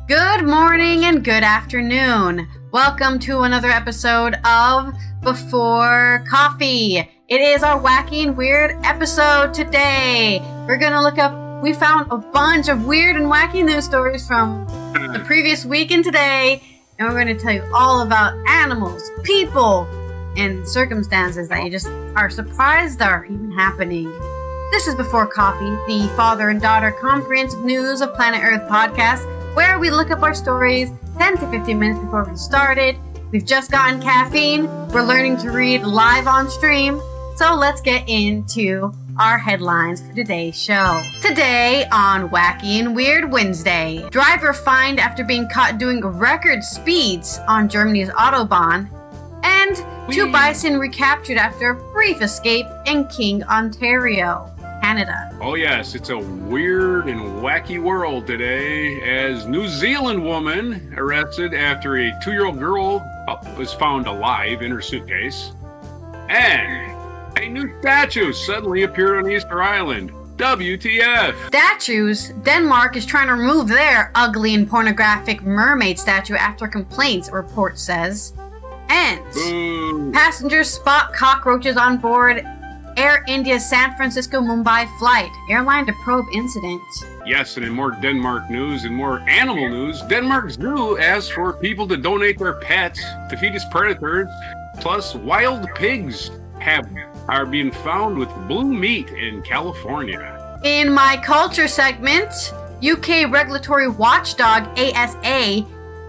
Good morning and good afternoon. Welcome to another episode of Before Coffee. It is our wacky and weird episode today. We're going to look up, we found a bunch of weird and wacky news stories from the previous week and today, and we're going to tell you all about animals, people, and circumstances that you just are surprised are even happening. This is Before Coffee, the father and daughter comprehensive news of Planet Earth podcast, where we look up our stories 10 to 15 minutes before we started. We've just gotten caffeine. We're learning to read live on stream. So let's get into our headlines for today's show. Today on Wacky and Weird Wednesday, driver fined after being caught doing record speeds on Germany's Autobahn, and two bison recaptured after a brief escape in King, Ontario, Canada. Oh yes, it's a weird and wacky world today as New Zealand woman arrested after a 2-year-old girl was found alive in her suitcase. And a new statue suddenly appeared on Easter Island. WTF? Statues. Denmark is trying to remove their ugly and pornographic mermaid statue after complaints, a report says. And passengers spot cockroaches on board Air India's San Francisco-Mumbai flight. Airline to probe incident. Yes, and in more Denmark news and more animal news, Denmark Zoo asks for people to donate their pets to feed its predators. Plus, wild pigs are being found with blue meat in California. In my culture segment, UK regulatory watchdog ASA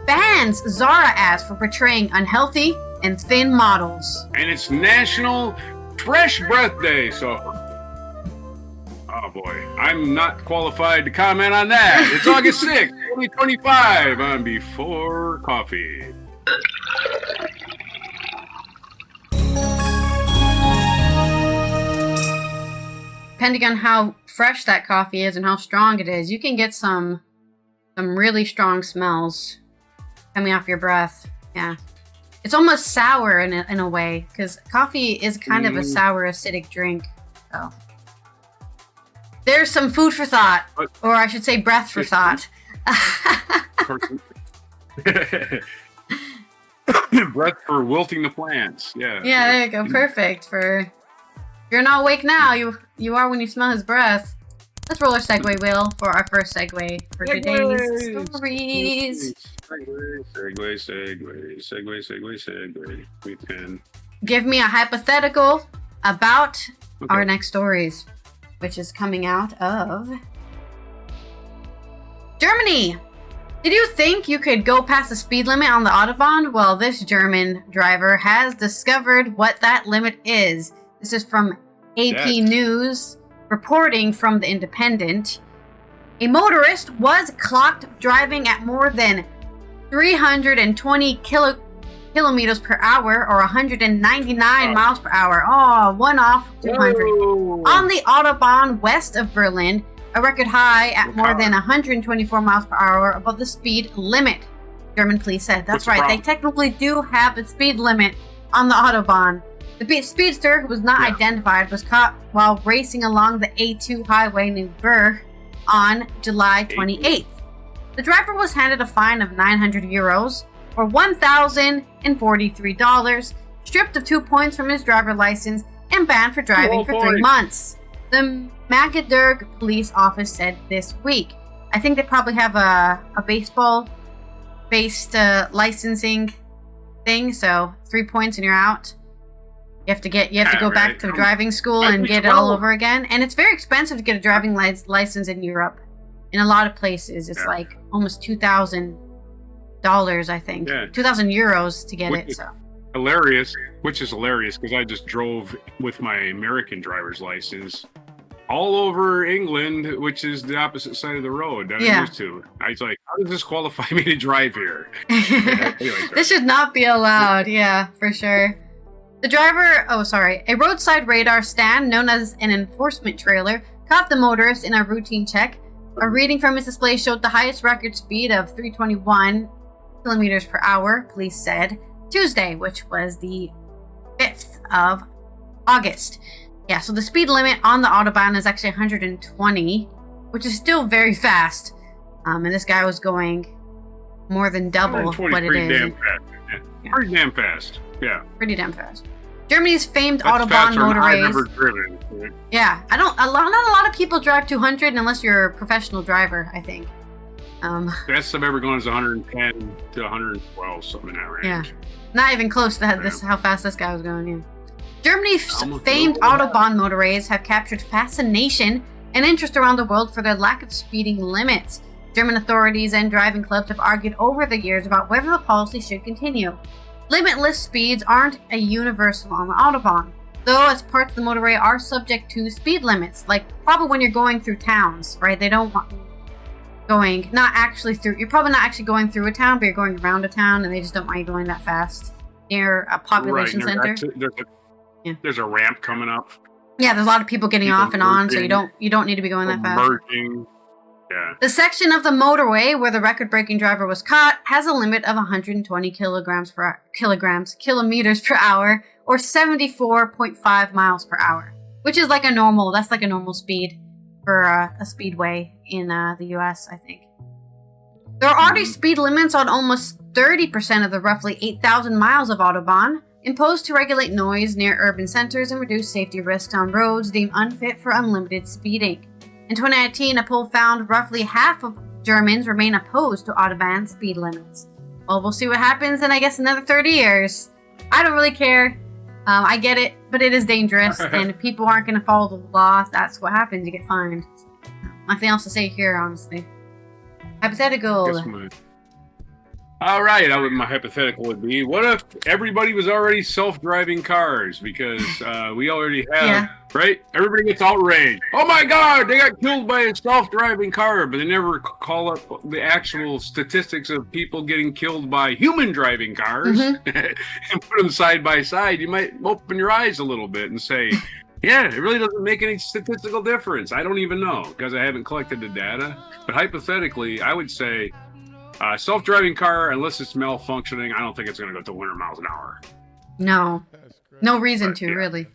bans Zara ads for portraying unhealthy and thin models. And it's National Fresh Breath Day, so oh boy, I'm not qualified to comment on that. It's August 6th, 2025 on Before Coffee. Depending on how fresh that coffee is and how strong it is, you can get some really strong smells coming off your breath. Yeah. It's almost sour in a way, because coffee is kind of a sour, acidic drink. So there's some food for thought, or I should say breath for thought. Breath for wilting the plants. Yeah. Yeah, there you go. Perfect. If you're not awake now, you are when you smell his breath. Let's roll our segue wheel for our first segue for today's stories. Segue. We can give me a hypothetical about our next stories, which is coming out of Germany. Did you think you could go past the speed limit on the Autobahn? Well, this German driver has discovered what that limit is. This is from AP News, reporting from The Independent. A motorist was clocked driving at more than 320 kilometers per hour, or 199 miles per hour. Oh, one off 200. On the Autobahn west of Berlin, a record high at more than 124 miles per hour above the speed limit, German police said. That's right, they technically do have a speed limit on the Autobahn. The speedster, who was not identified, was caught while racing along the A2 highway near Burr on July 28th. The driver was handed a fine of 900 euros, or $1,043, stripped of 2 points from his driver license, and banned for driving for 3 months. The Magdeburg police office said this week. I think they probably have a baseball-based licensing thing, so 3 points and you're out. You have to go back to driving school and get it all over again. And it's very expensive to get a driving license in Europe. In a lot of places, it's like almost $2,000, I think. Yeah. 2,000 euros to get it. So which is hilarious because I just drove with my American driver's license all over England, which is the opposite side of the road that I'm used to. I was like, how does this qualify me to drive here? This should not be allowed. Yeah, for sure. The driver, a roadside radar stand known as an enforcement trailer caught the motorist in a routine check. A reading from his display showed the highest record speed of 321 kilometers per hour, police said Tuesday, which was the 5th of August. Yeah, so the speed limit on the Autobahn is actually 120, which is still very fast. And this guy was going more than double what it pretty is. damn fast. Yeah. Pretty damn fast. Yeah. Pretty damn fast. Germany's famed That's Autobahn motorways. I've ever driven. Yeah, not a lot of people drive 200 unless you're a professional driver, I think. Best I've ever gone is 110 to 112, something in that range. Yeah, not even close to that. This how fast this guy was going. Yeah. Germany's famed Autobahn motorways have captured fascination and interest around the world for their lack of speeding limits. German authorities and driving clubs have argued over the years about whether the policy should continue. Limitless speeds aren't a universal on the Autobahn, though as parts of the motorway are subject to speed limits, like probably when you're going through towns, right? They don't want you're probably not actually going through a town, but you're going around a town, and they just don't want you going that fast near a population center. There's a ramp coming up. Yeah, there's a lot of people getting off and on, so you don't need to be going that fast. Merging. Yeah. The section of the motorway where the record-breaking driver was caught has a limit of 120 kilometers per hour, or 74.5 miles per hour, which is like a normal speed for a speedway in the US, I think. There are already speed limits on almost 30% of the roughly 8,000 miles of Autobahn, imposed to regulate noise near urban centers and reduce safety risks on roads deemed unfit for unlimited speeding. In 2019, a poll found roughly half of Germans remain opposed to Autobahn speed limits. Well, we'll see what happens in, I guess, another 30 years. I don't really care. I get it, but it is dangerous, and if people aren't going to follow the law, that's what happens. You get fined. Nothing else to say here, honestly. Hypothetical. All right, my hypothetical would be, what if everybody was already self-driving cars? Because we already have, right? Everybody gets outraged. Oh my God, they got killed by a self-driving car, but they never call up the actual statistics of people getting killed by human driving cars and put them side by side. You might open your eyes a little bit and say, yeah, it really doesn't make any statistical difference. I don't even know because I haven't collected the data. But hypothetically, I would say, self-driving car, unless it's malfunctioning, I don't think it's going to go to 100 miles an hour. No reason to, really.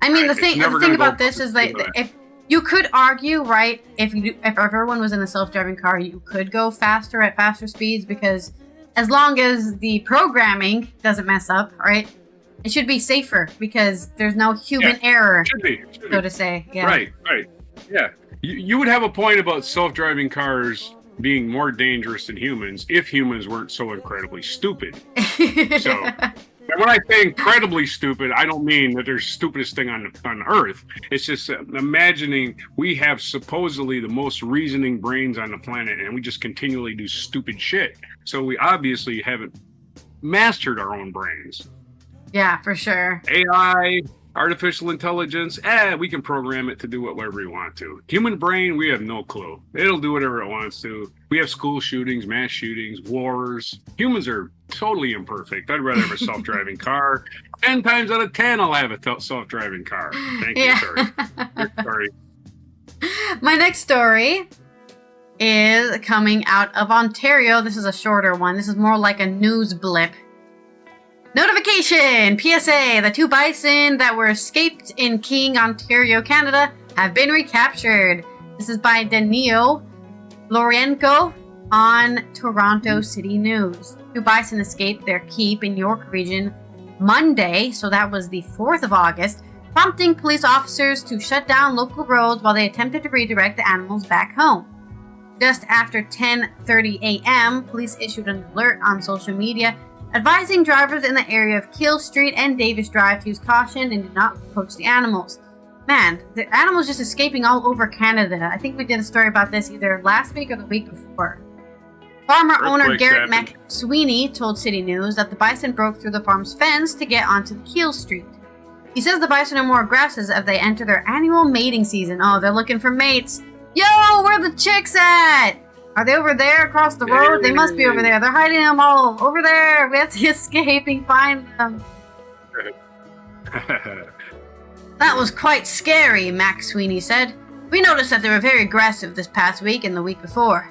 I mean, the thing about this is that if you could argue, right, if everyone was in a self-driving car, you could go faster at faster speeds, because as long as the programming doesn't mess up, right, it should be safer because there's no human error, should be. So to say. Yeah. Right. Yeah. You would have a point about self-driving cars being more dangerous than humans if humans weren't so incredibly stupid. So, and when I say incredibly stupid, I don't mean that they're the stupidest thing on Earth. It's just imagining we have supposedly the most reasoning brains on the planet, and we just continually do stupid shit. So we obviously haven't mastered our own brains. Yeah, for sure. AI, artificial intelligence, we can program it to do whatever we want to. Human brain, we have no clue. It'll do whatever it wants to. We have school shootings, mass shootings, wars. Humans are totally imperfect. I'd rather have a self-driving car. 10 times out of 10, I'll have a self-driving car. Thank you, sorry. My next story is coming out of Ontario. This is a shorter one. This is more like a news blip. Notification! PSA! The 2 bison that were escaped in King, Ontario, Canada have been recaptured. This is by Danilo Lorienko on Toronto City News. 2 bison escaped their keep in York Region Monday, so that was the 4th of August, prompting police officers to shut down local roads while they attempted to redirect the animals back home. Just after 10:30 a.m., police issued an alert on social media advising drivers in the area of Keele Street and Davis Drive to use caution and do not approach the animals. Man, the animals just escaping all over Canada. I think we did a story about this either last week or the week before. Farmer owner Garrett McSweeney told City News that the bison broke through the farm's fence to get onto the Keele Street. He says the bison are more aggressive as they enter their annual mating season. Oh, they're looking for mates. Yo, where are the chicks at? Are they over there across the road? They must be over there. They're hiding them all over there. We have to escape and find them. That was quite scary, McSweeney said. We noticed that they were very aggressive this past week and the week before.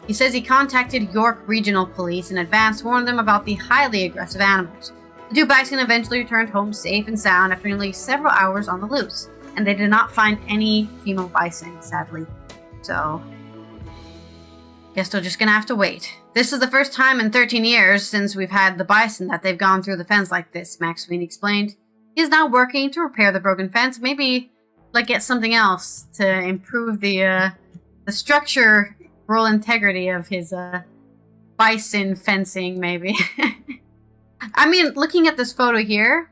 He says he contacted York Regional Police in advance, warned them about the highly aggressive animals. The 2 bison eventually returned home safe and sound after nearly several hours on the loose, and they did not find any female bison, sadly. So, guess they're just gonna have to wait. This is the first time in 13 years since we've had the bison that they've gone through the fence like this, Max Sweeney explained. He is now working to repair the broken fence, maybe get something else to improve the structural integrity of his bison fencing, maybe. I mean, looking at this photo here,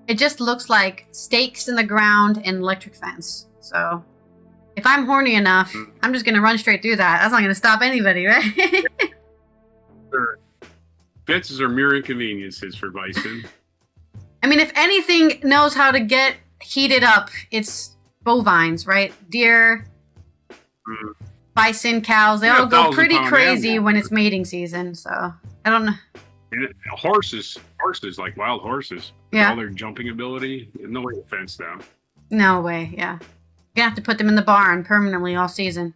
it just looks like stakes in the ground and electric fence. So, if I'm horny enough, I'm just going to run straight through that. That's not going to stop anybody, right? Fences are mere inconveniences for bison. I mean, if anything knows how to get heated up, it's bovines, right? Deer, bison, cows, they all go pretty crazy when it's mating season. So, I don't know. And horses, like wild horses, with all their jumping ability, no way to fence them. No way, yeah. You have to put them in the barn permanently all season.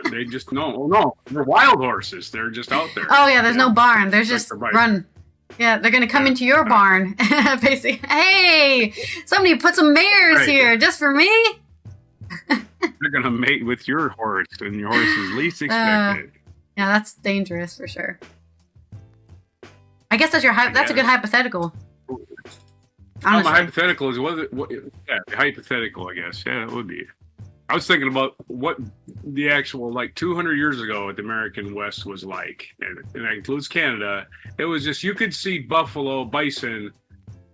They just, no, they're wild horses. They're just out there. Oh, yeah, there's no barn. There's just run. Yeah, they're going to come into your barn, basically. Hey, somebody put some mares here just for me. They're going to mate with your horse, and your horse is least expected. Yeah, that's dangerous for sure. I guess that's that's a good hypothetical. My hypothetical is hypothetical, I guess. Yeah, it would be. I was thinking about what the actual 200 years ago at the American West was like, and that includes Canada. It was just you could see buffalo, bison,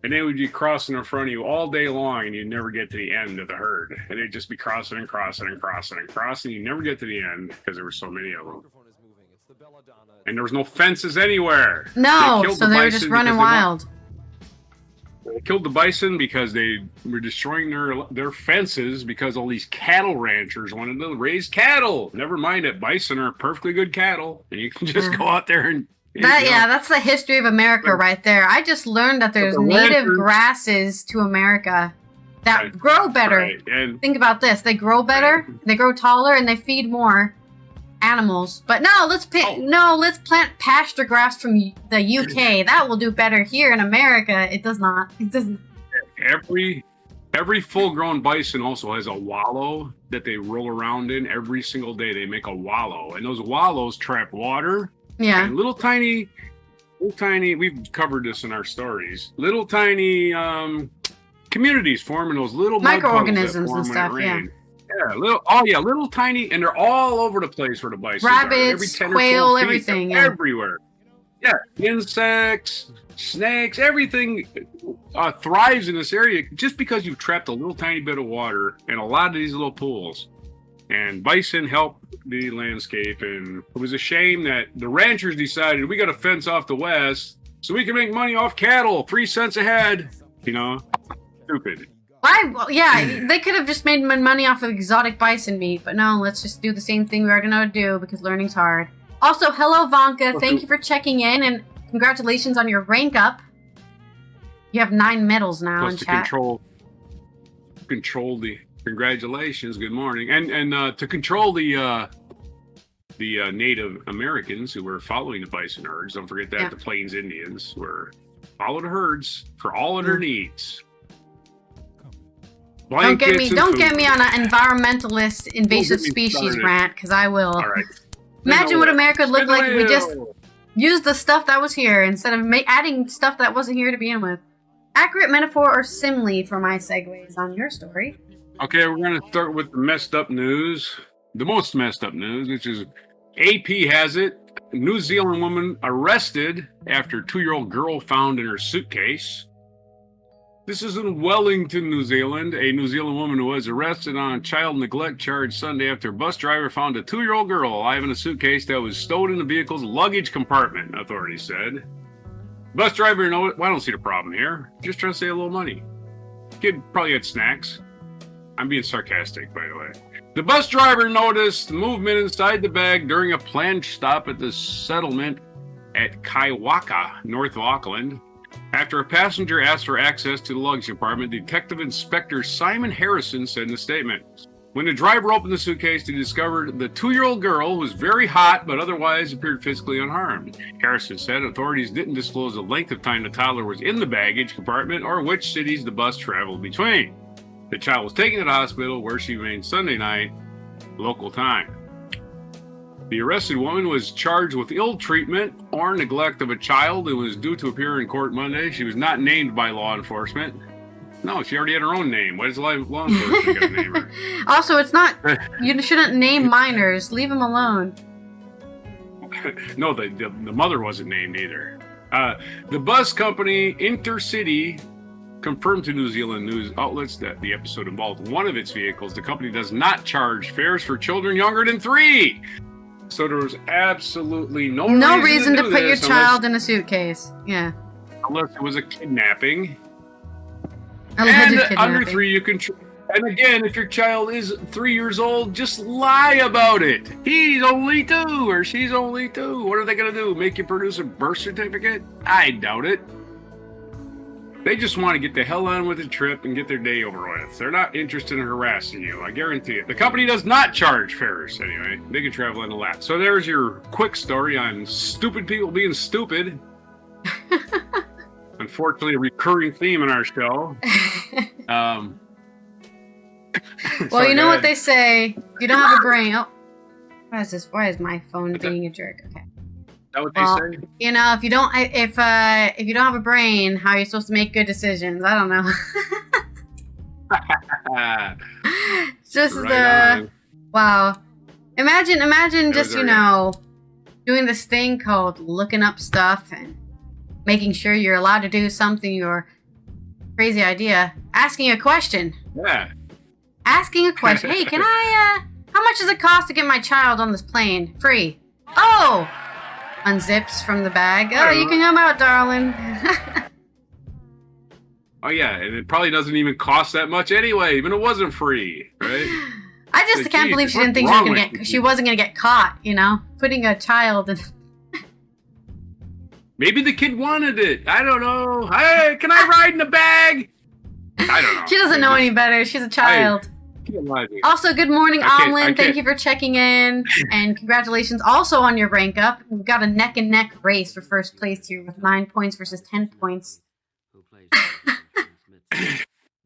and they would be crossing in front of you all day long, and you'd never get to the end of the herd, and they'd just be crossing and crossing and crossing and crossing. You never get to the end because there were so many of them. And there was no fences anywhere. No, so they were just running wild. They killed the bison because they were destroying their fences because all these cattle ranchers wanted to raise cattle. Never mind that bison are perfectly good cattle, and you can just go out there and... that's the history of America right there. I just learned that there's native grasses to America that grow better. Right. And think about this. They grow better, they grow taller, and they feed more animals. But no, let's plant pasture grass from the UK. That will do better here in America. It does not. It doesn't. Every full-grown bison also has a wallow that they roll around in every single day. They make a wallow, and those wallows trap water. Yeah. And little tiny. We've covered this in our stories. Little tiny communities forming those little microorganisms and stuff. Yeah. Yeah, little tiny, and they're all over the place where the bison rabbits, quail, everything, everywhere. Yeah, insects, snakes, everything thrives in this area just because you've trapped a little tiny bit of water in a lot of these little pools. And bison help the landscape, and it was a shame that the ranchers decided we got to fence off the west so we can make money off cattle, 3 cents a head. Stupid. They could have just made money off of exotic bison meat, but no, let's just do the same thing we already know to do because learning's hard. Also, hello, Vonka. Thank you for checking in, and congratulations on your rank up. You have 9 medals now in chat. Control the congratulations. Good morning, and to control the Native Americans who were following the bison herds. Don't forget that the Plains Indians followed the herds for all of their needs. Don't get me on an environmentalist invasive species rant, because I will. All right. Imagine what America would look like if we just used the stuff that was here instead of adding stuff that wasn't here to begin with. Accurate metaphor or simile for my segues on your story. Okay, we're going to start with the messed up news. The most messed up news, which is AP has it. A New Zealand woman arrested after 2-year-old girl found in her suitcase. This is in Wellington, New Zealand. A New Zealand woman who was arrested on a child neglect charge Sunday after a bus driver found a 2-year-old girl alive in a suitcase that was stowed in the vehicle's luggage compartment, authorities said. Bus driver, I don't see the problem here. Just trying to save a little money. Kid probably had snacks. I'm being sarcastic, by the way. The bus driver noticed movement inside the bag during a planned stop at the settlement at Kaiwaka, north of Auckland. After a passenger asked for access to the luggage compartment, Detective Inspector Simon Harrison said in a statement, when the driver opened the suitcase, he discovered the 2-year-old girl who was very hot but otherwise appeared physically unharmed. Harrison said authorities didn't disclose the length of time the toddler was in the baggage compartment or which cities the bus traveled between. The child was taken to the hospital where she remained Sunday night, local time. The arrested woman was charged with ill treatment or neglect of a child and was due to appear in court Monday. She was not named by law enforcement. No, she already had her own name. Why does law enforcement got to name her? Also, it's not. You shouldn't name minors. Leave them alone. No, the mother wasn't named either. The bus company Intercity confirmed to New Zealand news outlets that the episode involved one of its vehicles. The company does not charge fares for children younger than 3. So there was absolutely no reason to put your child in a suitcase. Yeah. Unless it was a kidnapping. Alleged kidnapping. Under 3, you can... And again, if your child is 3 years old, just lie about it. He's only 2 or she's only 2. What are they going to do? Make you produce a birth certificate? I doubt it. They just want to get the hell on with the trip and get their day over with. They're not interested in harassing you, I guarantee it. The company does not charge fares, anyway. They can travel in a lap. So there's your quick story on stupid people being stupid. Unfortunately, a recurring theme in our show. Well, you know what they say. You don't have a brain. Oh, why is my phone being a jerk? Okay. Is that what they say? You know, if you don't have a brain, how are you supposed to make good decisions? I don't know. It's just wow. Imagine just doing this thing called looking up stuff and making sure you're allowed to do something. Your crazy idea, asking a question. Yeah. Asking a question. Hey, can I? How much does it cost to get my child on this plane? Free. Oh. Unzips from the bag. Oh, you can come out, darling. Oh, yeah, and it probably doesn't even cost that much anyway, even if it wasn't free, right? I just can't believe she didn't think she wasn't going to get caught, putting a child in... Maybe the kid wanted it. I don't know. Hey, can I ride in the bag? I don't know. She doesn't know any better. She's a child. Also, good morning, Omlin. Thank you for checking in, and congratulations also on your rank up. We've got a neck-and-neck race for first place here with 9 points versus 10 points.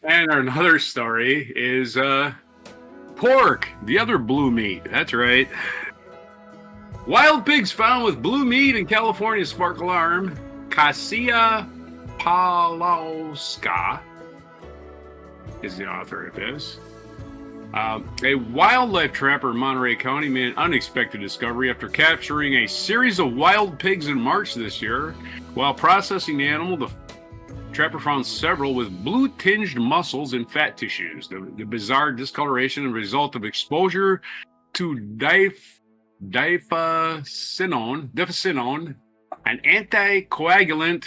And another story is pork, the other blue meat. That's right. Wild pigs found with blue meat in California spark alarm. Kasia Palowska is the author of this. A wildlife trapper in Monterey County made an unexpected discovery after capturing a series of wild pigs in March this year. While processing the animal, the trapper found several with blue-tinged muscles and fat tissues. The bizarre discoloration is a result of exposure to diphenoxinone, an anticoagulant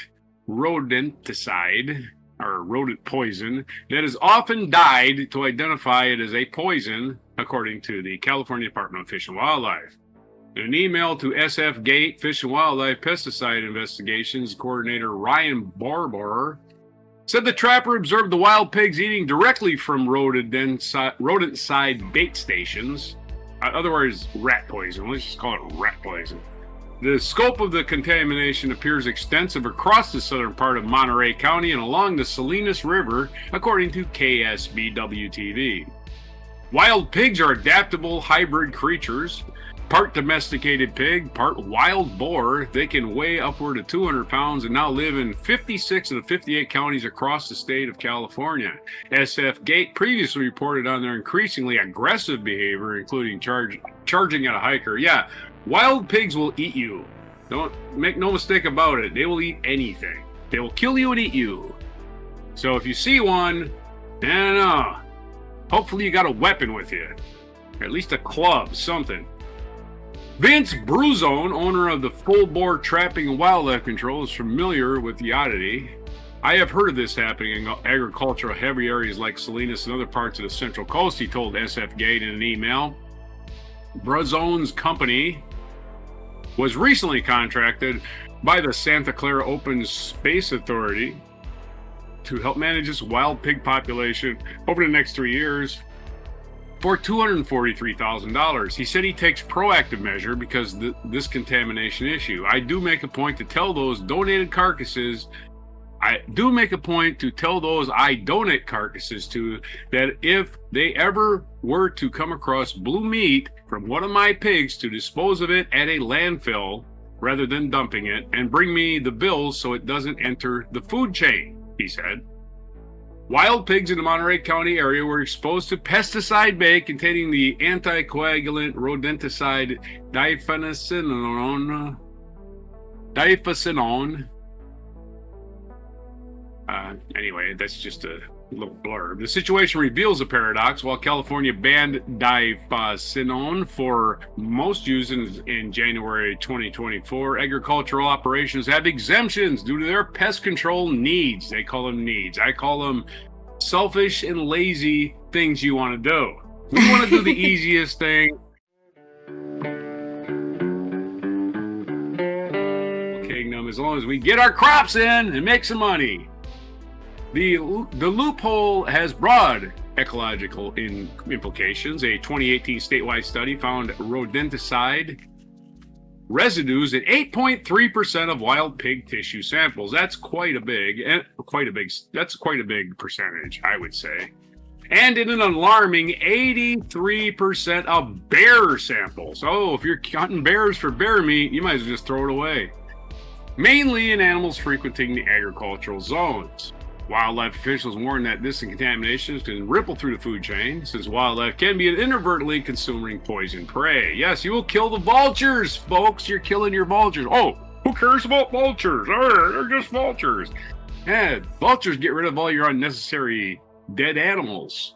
rodenticide, or rodent poison, that is often dyed to identify it as a poison, according to the California Department of Fish and Wildlife. In an email to SF Gate Fish and Wildlife Pesticide Investigations Coordinator Ryan Barber said the trapper observed the wild pigs eating directly from rodent-side bait stations. Otherwise, rat poison. Let's just call it rat poison. The scope of the contamination appears extensive across the southern part of Monterey County and along the Salinas River, according to KSBW-TV. Wild pigs are adaptable hybrid creatures. Part domesticated pig, part wild boar. They can weigh upward of 200 pounds and now live in 56 of the 58 counties across the state of California. SF Gate previously reported on their increasingly aggressive behavior, including charging at a hiker. Yeah, wild pigs will eat you. Don't make no mistake about it. They will eat anything. They will kill you and eat you. So if you see one, I don't know. Hopefully you got a weapon with you. Or at least a club, something. Vince Bruzone, owner of the Full Bore Trapping and Wildlife Control, is familiar with the oddity. I have heard of this happening in agricultural heavy areas like Salinas and other parts of the Central Coast, he told SF Gate in an email. Bruzone's company was recently contracted by the Santa Clara Open Space Authority to help manage its wild pig population over the next 3 years for $243,000. He said he takes proactive measure because this contamination issue. I do make a point to tell those donated carcasses I donate carcasses to that if they ever were to come across blue meat from one of my pigs to dispose of it at a landfill rather than dumping it, and bring me the bills so it doesn't enter the food chain, he said. Wild pigs in the Monterey County area were exposed to pesticide bait containing the anticoagulant rodenticide difenacinone. Anyway, that's just a little blurb. The situation reveals a paradox. While California banned difenacinone for most use in January 2024, agricultural operations have exemptions due to their pest control needs. They call them needs. I call them selfish and lazy things you want to do. We want to do the easiest thing. Kingdom, as long as we get our crops in and make some money. The loophole has broad ecological implications. A 2018 statewide study found rodenticide residues in 8.3% of wild pig tissue samples. That's quite a big percentage, I would say. And in an alarming 83% of bear samples. Oh, if you're hunting bears for bear meat, you might as well just throw it away. Mainly in animals frequenting the agricultural zones. Wildlife officials warn that this contamination can ripple through the food chain, since wildlife can be inadvertently consuming poison prey. Yes, you will kill the vultures, folks. You're killing your vultures. Oh, who cares about vultures? They're just vultures. Yeah, vultures get rid of all your unnecessary dead animals.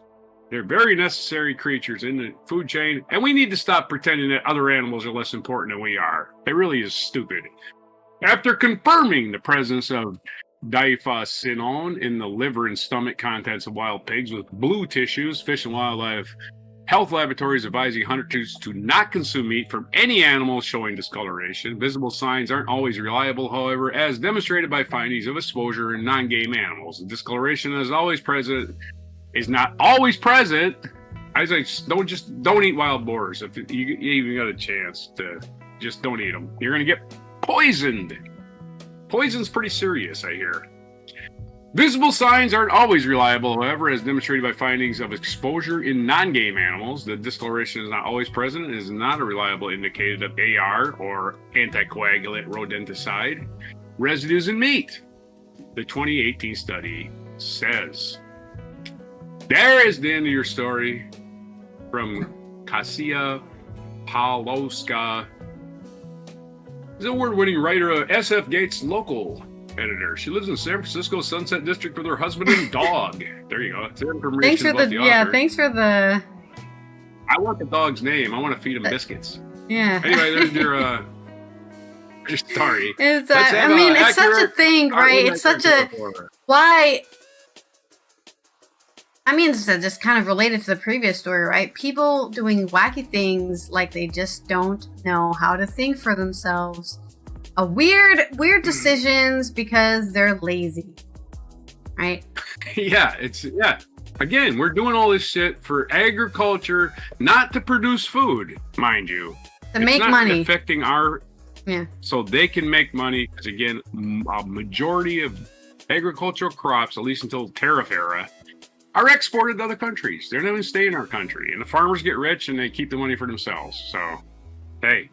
They're very necessary creatures in the food chain, and we need to stop pretending that other animals are less important than we are. It really is stupid. After confirming the presence of difenacinone in the liver and stomach contents of wild pigs with blue tissues, Fish and Wildlife Health Laboratories advising hunters to not consume meat from any animal showing discoloration. Visible signs aren't always reliable, however, as demonstrated by findings of exposure in non-game animals. The discoloration is not always present. I say don't eat wild boars if you even got a chance to. Just don't eat them. You're gonna get poisoned. Poison's pretty serious, I hear. Visible signs aren't always reliable, however, as demonstrated by findings of exposure in non-game animals. The discoloration is not always present and is not a reliable indicator of AR, or anticoagulant rodenticide, residues in meat, the 2018 study says. There is the end of your story from Kasia Pawlowska. She's an award-winning writer, SF Gates local editor. She lives in San Francisco Sunset District with her husband and dog. There you go. That's information thanks for about the author. Thanks for the. I want the dog's name. I want to feed him biscuits. Yeah. Anyway, there's your story. It's such a thing, right? It's such a why. I mean, it's just kind of related to the previous story, right? People doing wacky things like they just don't know how to think for themselves. Weird decisions because they're lazy, right? Yeah, Again, we're doing all this shit for agriculture, not to produce food, mind you. To make money. Affecting so they can make money. Because again, a majority of agricultural crops, at least until tariff era, are exported to other countries. They're not even stay in our country. And the farmers get rich and they keep the money for themselves. So, hey,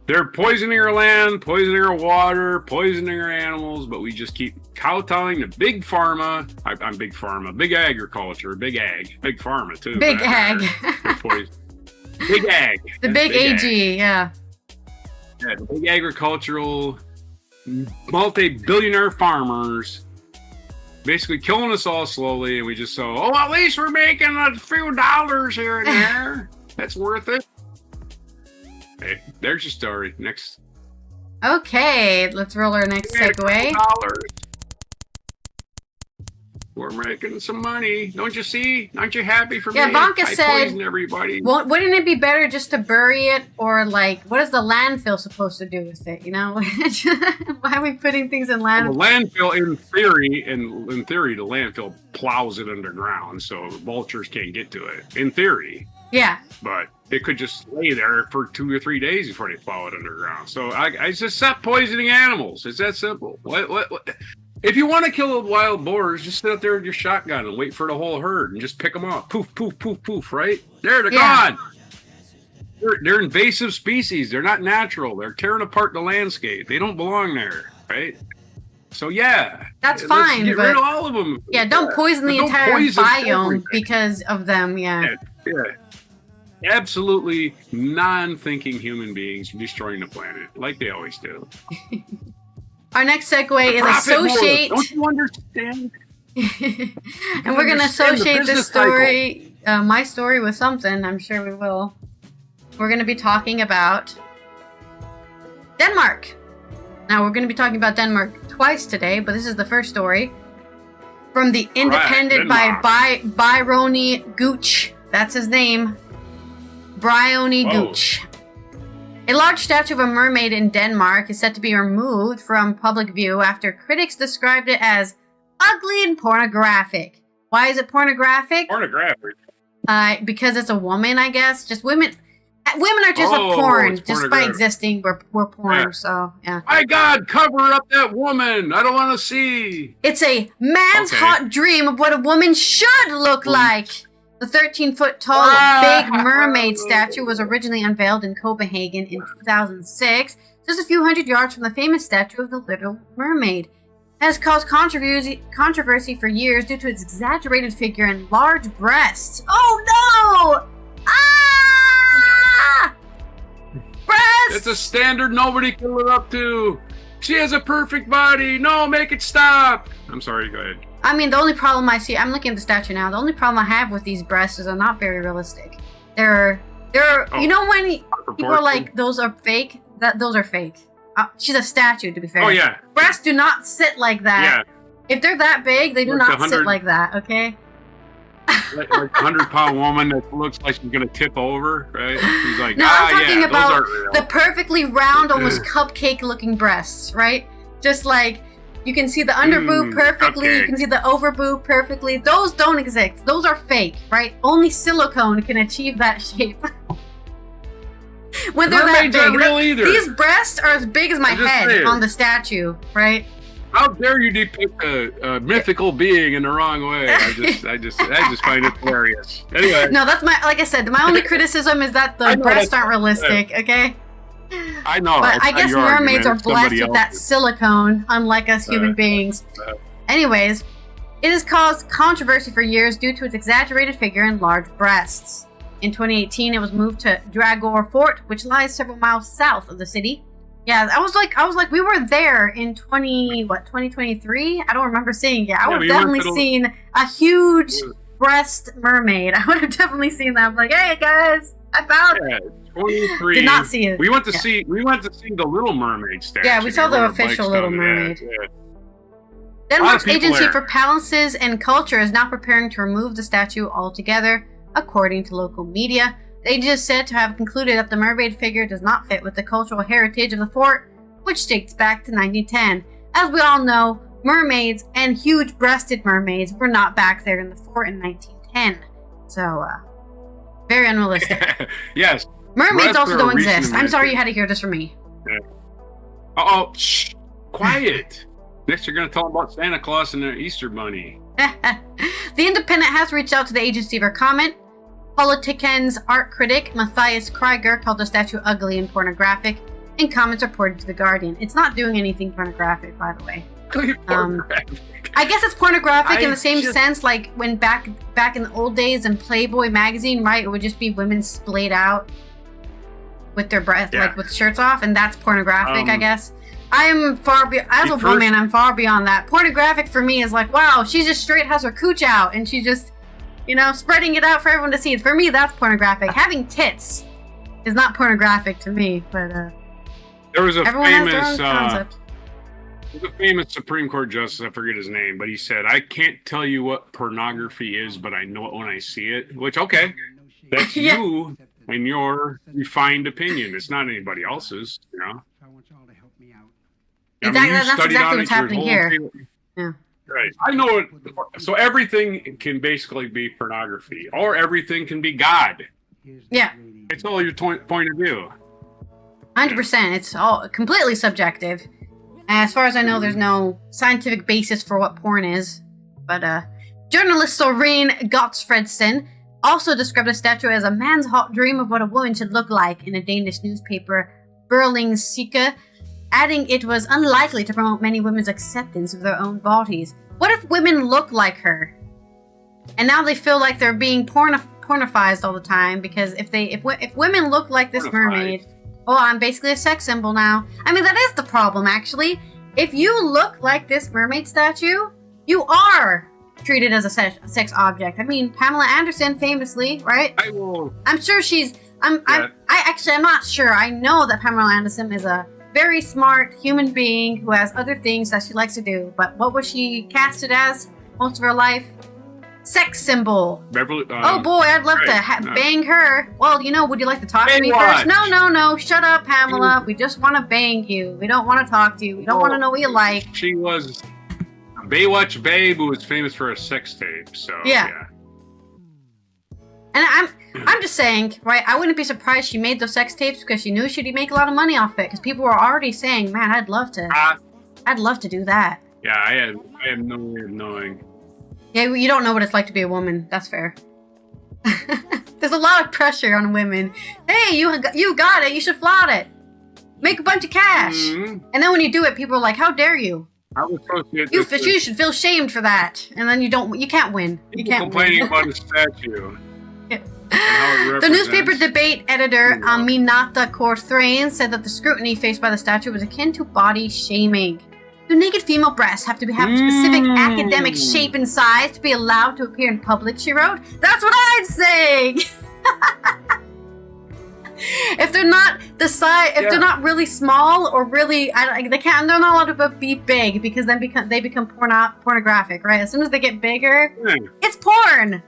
they're poisoning our land, poisoning our water, poisoning our animals, but we just keep kowtowing to big pharma. I'm big pharma, big agriculture, big ag, big pharma too. Big ag. Big ag. The big AG, yeah. Yeah, the big agricultural, multi-billionaire farmers basically killing us all slowly, and we just at least we're making a few dollars here and there. That's worth it. Hey, there's your story. Next. Okay, let's roll our next segue. We're making some money. Don't you see? Aren't you happy for me? Yeah, Vanka said, poison everybody. Well, wouldn't it be better just to bury it? Or what is the landfill supposed to do with it? You know? Why are we putting things in landfill? Well, the landfill, in theory, the landfill plows it underground so vultures can't get to it. In theory. Yeah. But it could just lay there for 2 or 3 days before they plow it underground. So I just stop poisoning animals. It's that simple. What? If you want to kill wild boars, just sit up there with your shotgun and wait for the whole herd and just pick them off. Poof, poof, poof, poof, right? There, they're gone. They're invasive species. They're not natural. They're tearing apart the landscape. They don't belong there, right? So yeah, that's let's fine. get but rid of all of them. Yeah, don't poison the Don't entire poison biome everything. because of them. Yeah. Absolutely non-thinking human beings destroying the planet like they always do. Our next segue is Profit associate. Don't you understand? And we're going to associate this story, my story, with something. I'm sure we will. We're going to be talking about Denmark. Now, we're going to be talking about Denmark twice today, but this is the first story from The Independent by Byrony Gooch. That's his name. Bryony Gooch. A large statue of a mermaid in Denmark is set to be removed from public view after critics described it as ugly and pornographic. Why is it pornographic? Pornographic. Because it's a woman, I guess. Just women. Women are just a porn. Just by existing, we're porn. Yeah. So yeah. My God, cover up that woman. I don't want to see. It's a man's hot dream of what a woman should look like. The 13-foot tall Big Mermaid statue was originally unveiled in Copenhagen in 2006, just a few hundred yards from the famous statue of the Little Mermaid. It has caused controversy for years due to its exaggerated figure and large breasts. Oh no! Ah! Breasts! It's a standard nobody can live up to. She has a perfect body. No, make it stop. I'm sorry, go ahead. I mean, the only problem I see, I'm looking at the statue now, the only problem I have with these breasts is they're not very realistic. You know when people are like, those are fake? Those are fake. She's a statue, to be fair. Oh, yeah. Breasts do not sit like that. Yeah. If they're that big, they do not sit like that, okay? Like a 100-pound woman that looks like she's going to tip over, right? She's like, no, I'm talking about the perfectly round, almost cupcake-looking breasts, right? Just like... You can see the under boob perfectly. Okay. You can see the over boob perfectly. Those don't exist. Those are fake, right? Only silicone can achieve that shape. When they're that big. Real either. These breasts are as big as my head on the statue, right? How dare you depict a mythical being in the wrong way? I just find it hilarious. Anyway. No, that's like I said, my only criticism is that the breasts aren't realistic, okay? I know. But I guess mermaids are blessed with that silicone, unlike us human beings. Anyways, it has caused controversy for years due to its exaggerated figure and large breasts. In 2018, it was moved to Dragor Fort, which lies several miles south of the city. Yeah, I was like, we were there in 2023? I don't remember seeing it. I would have definitely seen a huge breast mermaid. I would have definitely seen that. I'm like, hey guys, I found it. 23. Did not see it. We went to see the Little Mermaid statue. Yeah, we saw the official Little Mermaid. Denmark's Agency for Palaces and Culture is now preparing to remove the statue altogether, according to local media. The agency is said to have concluded that the mermaid figure does not fit with the cultural heritage of the fort, which dates back to 1910. As we all know, mermaids and huge-breasted mermaids were not back there in the fort in 1910. So, very unrealistic. Yes. Mermaids also don't exist. I'm sorry you had to hear this from me. Uh-oh. Shh. Quiet. Next, you're going to tell them about Santa Claus and the Easter Bunny. The Independent has reached out to the agency for comment. Politiken's art critic Matthias Krieger called the statue ugly and pornographic, and comments reported to The Guardian. It's not doing anything pornographic, by the way. I guess it's pornographic in the same sense, like when back in the old days in Playboy magazine, right? It would just be women splayed out with their breasts, like with shirts off, and that's pornographic, I guess. I am as a woman, I'm far beyond that. Pornographic for me is like, wow, she just straight has her cooch out, and she just, spreading it out for everyone to see. For me, that's pornographic. Having tits is not pornographic to me, but there was everyone has their own concept. There's a famous Supreme Court justice, I forget his name, but he said, I can't tell you what pornography is, but I know it when I see it. Which, okay, that's you and your refined opinion. It's not anybody else's, I want y'all to help me out. That's exactly what's happening here. Yeah. Right. I know it. So everything can basically be pornography, or everything can be God. Yeah. It's all your point of view. 100%. It's all completely subjective. As far as I know, there's no scientific basis for what porn is. But journalist Soreen Gottfredsen also described the statue as a man's hot dream of what a woman should look like in a Danish newspaper, Berlingske, adding it was unlikely to promote many women's acceptance of their own bodies. What if women look like her? And now they feel like they're being pornified all the time because if women look like this mermaid, oh, I'm basically a sex symbol now. I mean, that is the problem, actually. If you look like this mermaid statue, you are treated as a sex object. I mean, Pamela Anderson famously, right? I'm sure she's... I'm not sure. I know that Pamela Anderson is a very smart human being who has other things that she likes to do. But what was she casted as most of her life? Sex symbol. Oh boy, I'd love to bang her. Well, would you like to talk to me first? No. Shut up, Pamela. We just want to bang you. We don't want to talk to you. We don't want to know what you like. She was a Baywatch babe who was famous for a sex tape. So yeah. And I'm just saying, right? I wouldn't be surprised she made those sex tapes because she knew she'd make a lot of money off it. Because people were already saying, "Man, I'd love to do that." Yeah, I have no way of knowing. Yeah, you don't know what it's like to be a woman. That's fair. There's a lot of pressure on women. Hey, you got it. You should flaunt it. Make a bunch of cash. Mm-hmm. And then when you do it, people are like, "How dare you?" You should feel shamed for that. And then you can't win. You can't complaining about a statue. The newspaper debate editor Aminata Korthrain said that the scrutiny faced by the statue was akin to body shaming. Do naked female breasts have to have a specific academic shape and size to be allowed to appear in public, she wrote? That's what I'm saying! If they're not the size, if they're not really small or really, they're not allowed to be big because then they become pornographic, right? As soon as they get bigger, it's porn!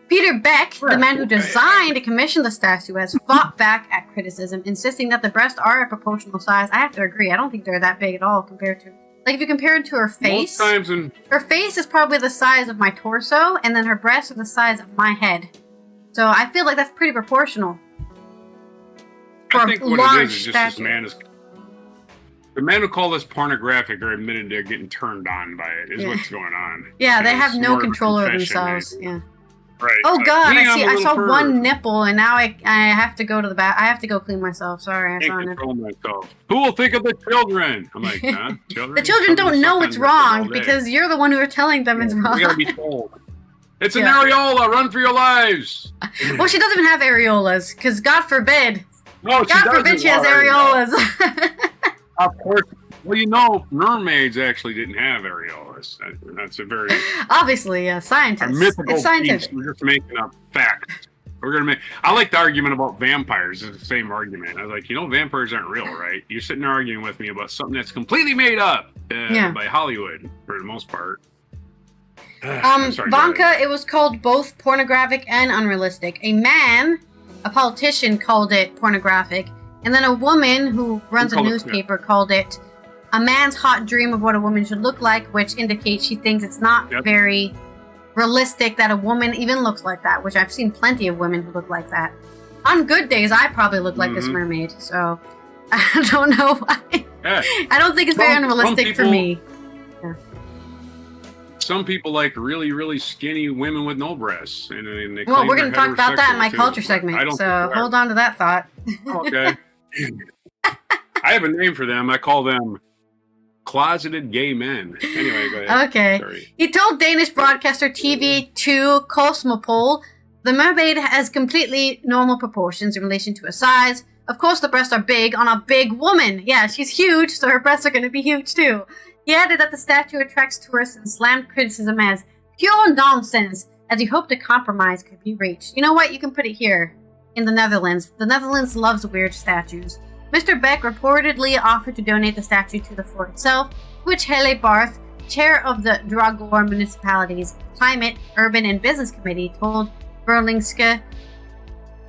Peter Beck, the man who designed and commissioned the statue, has fought back at criticism, insisting that the breasts are a proportional size. I have to agree. I don't think they're that big at all compared to... if you compare it to her face, her face is probably the size of my torso, and then her breasts are the size of my head. So I feel like that's pretty proportional. I think what it is just this man is... The men who call this pornographic are admitted they're getting turned on by it, is what's going on. Yeah, they have no control over themselves. Yeah. Right. Oh God! I saw one nipple, and now I have to go to the bath. I have to go clean myself. Sorry, I can't control myself. Who will think of the children? I'm like, huh? Children? The children don't know it's wrong because you're the one who are telling them it's wrong. We gotta be told. It's an areola. Run for your lives. Well, she doesn't have areolas because God forbid. No, God forbid she has areolas. Of course. Well, mermaids actually didn't have areolas. That's a very... Obviously, scientists. It's scientific. We're just making up facts. I like the argument about vampires. It's the same argument. I was like, vampires aren't real, right? You're sitting there arguing with me about something that's completely made up by Hollywood, for the most part. Vanka, it was called both pornographic and unrealistic. A politician called it pornographic, and then a woman who runs a newspaper called it a man's hot dream of what a woman should look like, which indicates she thinks it's not very realistic that a woman even looks like that, which I've seen plenty of women who look like that. On good days, I probably look like this mermaid, so I don't know why. Yeah. I don't think it's very unrealistic for me. Yeah. Some people like really, really skinny women with no breasts. And they we're going to talk about that in my culture segment, so hold on to that thought. Okay. I have a name for them. I call them closeted gay men. Anyway, go ahead. Okay. Sorry. He told Danish broadcaster TV2 Cosmopol the mermaid has completely normal proportions in relation to her size. Of course, the breasts are big on a big woman. Yeah, she's huge, so her breasts are going to be huge too. He added that the statue attracts tourists and slammed criticism as pure nonsense, as he hoped a compromise could be reached. You know what? You can put it here in the Netherlands. The Netherlands loves weird statues. Mr. Beck reportedly offered to donate the statue to the fort itself, which Hele Barth, chair of the Dragor Municipality's Climate, Urban and Business Committee, told Berlingske,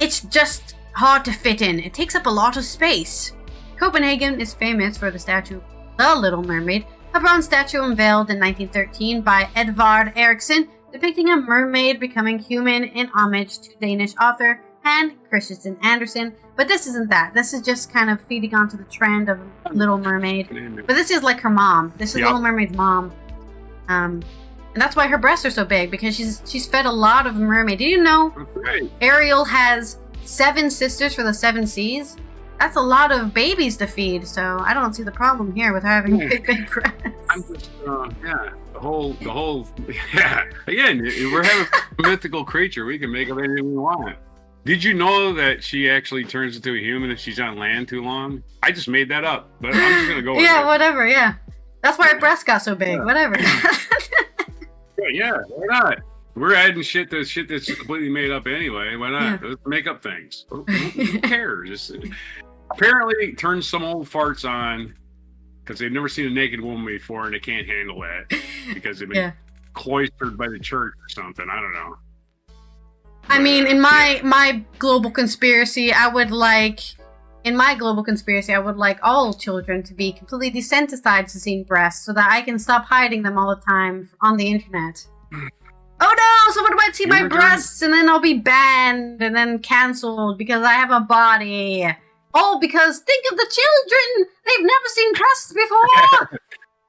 "It's just hard to fit in. It takes up a lot of space." Copenhagen is famous for the statue The Little Mermaid, a bronze statue unveiled in 1913 by Edvard Eriksson, depicting a mermaid becoming human in homage to Danish author Hans Christian Andersen. But this isn't that. This is just kind of feeding onto the trend of Little Mermaid. But this is like her mom. This is Little Mermaid's mom. And that's why her breasts are so big, because she's fed a lot of mermaid. Did you know Right. Ariel has 7 sisters for the 7 seas? That's a lot of babies to feed, so I don't see the problem here with her having big breasts. I'm just, the whole, yeah. Again, we're having a mythical creature. We can make up anything we want. Did you know that she actually turns into a human if she's on land too long? I just made that up, but I'm just gonna go with Yeah, it. whatever, yeah. That's why her breasts got so big, Yeah. whatever. Yeah, why not? We're adding shit that's completely made up anyway. Why not? Yeah. Let's make up things. Who cares? Apparently, turn some old farts on because they've never seen a naked woman before and they can't handle that because they've been cloistered by the church or something. I don't know. I mean, in my global conspiracy, I would like all children to be completely desensitized to seeing breasts so that I can stop hiding them all the time on the internet. Oh no, someone might see my breasts and then I'll be banned and then cancelled because I have a body. Oh, because think of the children! They've never seen breasts before!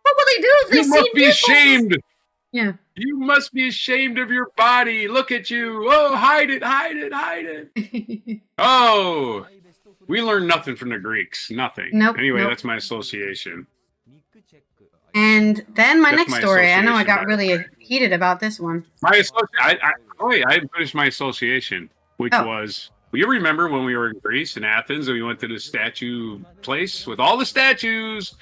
What will they do if they see You must be ashamed! Yeah. You must be ashamed of your body. Look at you. Oh, hide it, hide it, hide it. Oh, we learned nothing from the Greeks. Nothing. Nope. Anyway, that's my association. And then my That's next my story. I know I association, got by the really way. heated about this one. I haven't finished my association, which was, you remember when we were in Greece, in Athens, and we went to the statue place with all the statues,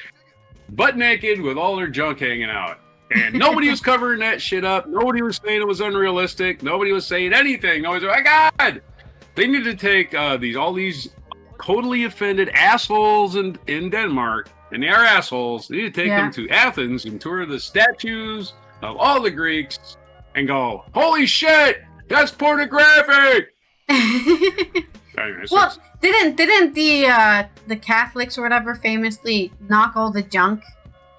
butt naked, with all their junk hanging out. And nobody was covering that shit up. Nobody was saying it was unrealistic. Nobody was saying anything. Nobody was like, oh my God! They need to take all these totally offended assholes in Denmark, and they are assholes. They need to take them to Athens and tour the statues of all the Greeks and go, holy shit, that's pornographic! Anyways, Well, didn't the Catholics or whatever famously knock all the junk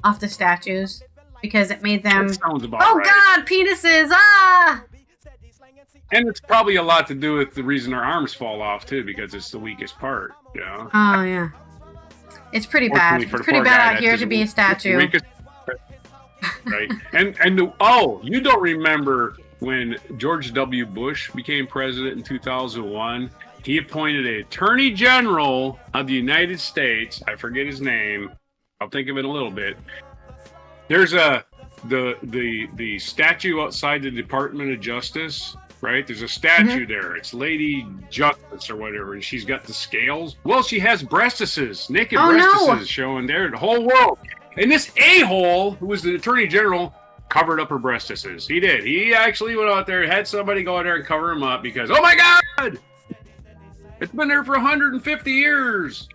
off the statues because it made them, that sounds about oh right. God, penises, ah! And it's probably a lot to do with the reason our arms fall off too, because it's the weakest part, you know? Oh yeah, it's pretty bad. It's pretty bad out here to be a statue. Right, and you don't remember when George W. Bush became president in 2001? He appointed an Attorney General of the United States. I forget his name. I'll think of it in a little bit. There's the statue outside the Department of Justice. Right? There's a statue there. It's Lady Justice or whatever, and she's got the scales. Well, she has breastises, naked breastises showing there, the whole world. And this a-hole, who was the Attorney General, covered up her breastises. He did. He actually went out there, had somebody go out there and cover them up because, oh my God! It's been there for 150 years.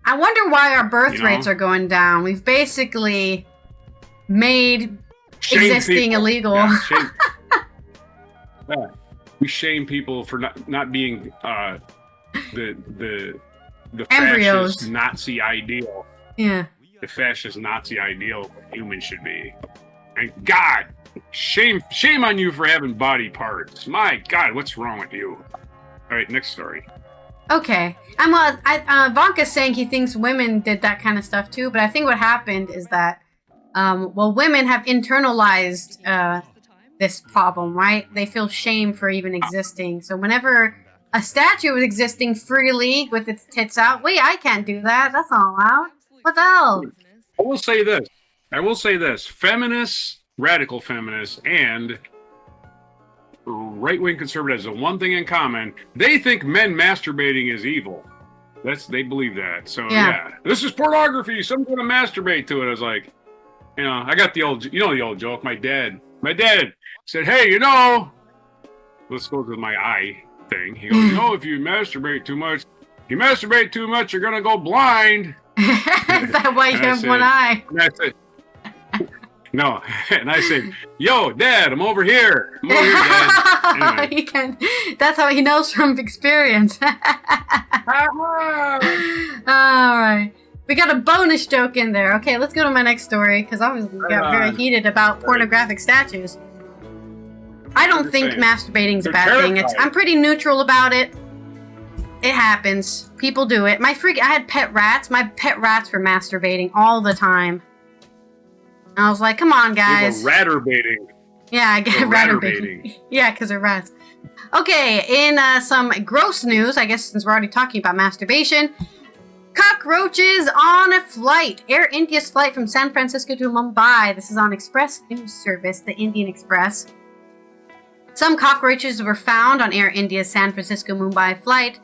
I wonder why our birth rates are going down. We've basically made existing illegal. Yeah, yeah. We shame people for not being the embryos. fascist Nazi ideal. Yeah. The fascist Nazi ideal of what humans should be. And God, shame on you for having body parts. My God, what's wrong with you? All right, next story. Okay. Vanka's saying he thinks women did that kind of stuff too, but I think what happened is that, women have internalized this problem, right? They feel shame for even existing. So whenever a statue is existing freely with its tits out, wait, I can't do that. That's not allowed. What the hell? I will say this. Feminists, radical feminists, and right-wing conservatives have one thing in common. They think men masturbating is evil. They believe that. So yeah. This is pornography. Someone's gonna masturbate to it. I was like, I got the old joke. My dad said, hey, let's go to my eye thing. He goes, if you masturbate too much, you're going to go blind. Is that why you have one eye? And I said, no. And I said, yo, Dad, I'm over here. Dad. Anyway. That's how he knows from experience. All right. We got a bonus joke in there. Okay, let's go to my next story, because obviously we got very heated about pornographic statues. I don't think masturbating's a bad thing. I'm pretty neutral about it. It happens. People do it. I had pet rats. My pet rats were masturbating all the time. And I was like, come on, guys. They were ratter baiting. Yeah, I get rat baiting. Yeah, because they're rats. Okay, in some gross news, I guess since we're already talking about masturbation, cockroaches on a flight. Air India's flight from San Francisco to Mumbai. This is on Express News Service, the Indian Express. Some cockroaches were found on Air India's San Francisco-Mumbai flight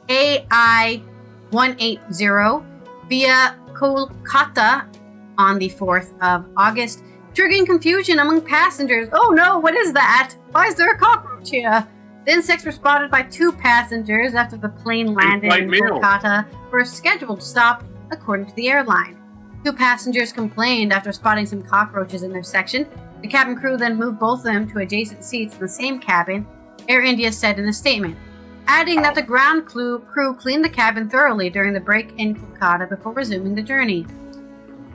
AI-180 via Kolkata on the 4th of August, triggering confusion among passengers. Oh no, what is that? Why is there a cockroach here? The insects were spotted by 2 passengers after the plane landed in Kolkata for a scheduled stop, according to the airline. 2 passengers complained after spotting some cockroaches in their section. The cabin crew then moved both of them to adjacent seats in the same cabin, Air India said in a statement, adding that the ground crew cleaned the cabin thoroughly during the break in Kolkata before resuming the journey.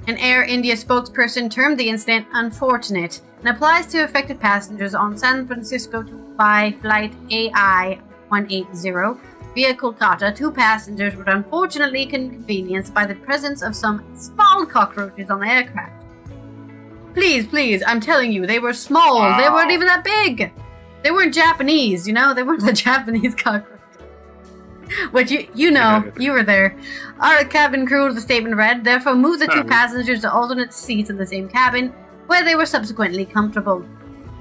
An Air India spokesperson termed the incident unfortunate and applies to affected passengers on San Francisco to Mumbai flight AI-180 via Kolkata. 2 passengers were unfortunately inconvenienced by the presence of some small cockroaches on the aircraft. Please, I'm telling you, they were small. Wow. They weren't even that big. They weren't Japanese, They weren't the Japanese cockroaches. Which you know, you were there. Our cabin crew, the statement read, therefore moved the 2 passengers to alternate seats in the same cabin, where they were subsequently comfortable.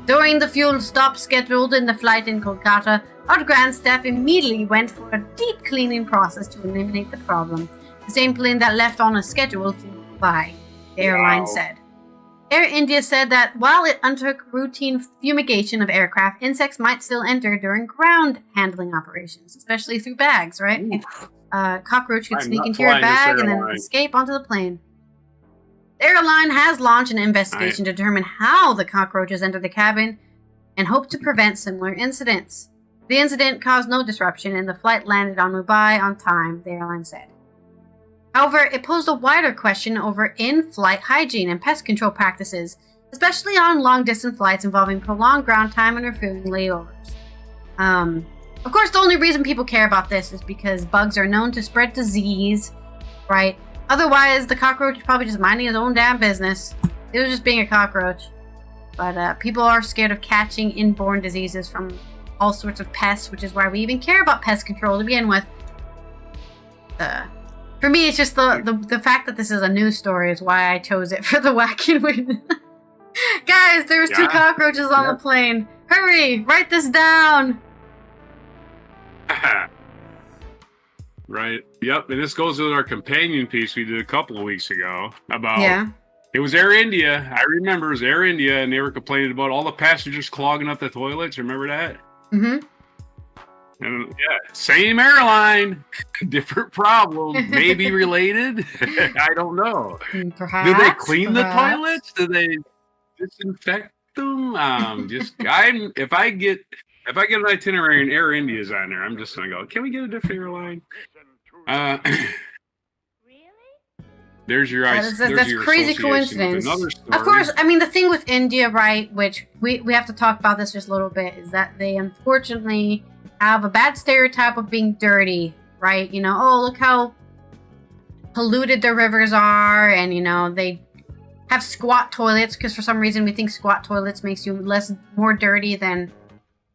During the fuel stop scheduled in the flight in Kolkata, our ground staff immediately went for a deep cleaning process to eliminate the problem. The same plane that left on a schedule for Mumbai, the airline said. Air India said that while it undertook routine fumigation of aircraft, insects might still enter during ground handling operations, especially through bags, right? Cockroach could sneak into your bag and then escape onto the plane. The airline has launched an investigation to determine how the cockroaches entered the cabin and hope to prevent similar incidents. The incident caused no disruption and the flight landed on Mumbai on time, the airline said. However, it posed a wider question over in-flight hygiene and pest control practices, especially on long-distance flights involving prolonged ground time and refueling layovers. Of course, the only reason people care about this is because bugs are known to spread disease, right? Otherwise, the cockroach is probably just minding his own damn business. It was just being a cockroach. But people are scared of catching inborn diseases from all sorts of pests, which is why we even care about pest control to begin with. For me, it's just the fact that this is a news story is why I chose it for the Wacky Win. Guys, there was 2 cockroaches on the plane. Hurry, write this down. Right. Yep. And this goes with our companion piece we did a couple of weeks ago about. It was Air India. I remember it was Air India, and they were complaining about all the passengers clogging up the toilets. Remember that? Mm-hmm. And same airline, different problem, maybe related. I don't know. Perhaps. Do they clean the toilets? Do they disinfect them? If I get an itinerary and Air India's on there, I'm just gonna go, can we get a different airline? There's your that's crazy coincidence. Of course, I mean the thing with India, right? Which we have to talk about this just a little bit, is that they unfortunately have a bad stereotype of being dirty, right? Oh, look how polluted their rivers are, and they have squat toilets because for some reason we think squat toilets makes you more dirty than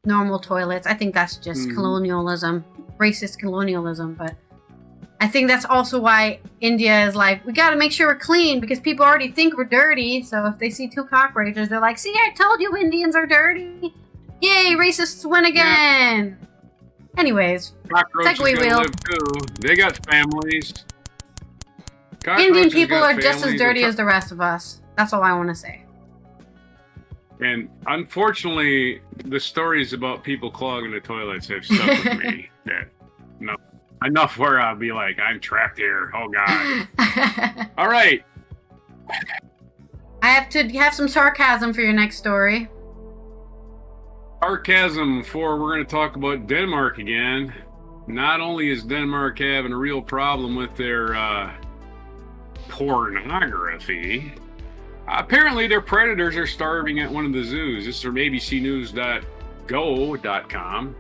normal toilets. I think that's just colonialism, racist colonialism, but I think that's also why India is like, we got to make sure we're clean because people already think we're dirty. So if they see 2 cockroaches, they're like, see, I told you Indians are dirty. Yay, racists win again. Yeah. Anyways, cockroaches live too. They got families. Indian people are just as dirty as the rest of us. That's all I want to say. And unfortunately, the stories about people clogging the toilets have stuck with me. Enough where I'll be like, I'm trapped here. Oh, God. All right. I have to have some sarcasm for your next story. Sarcasm for we're going to talk about Denmark again. Not only is Denmark having a real problem with their pornography, apparently their predators are starving at one of the zoos. This is from abcnews.go.com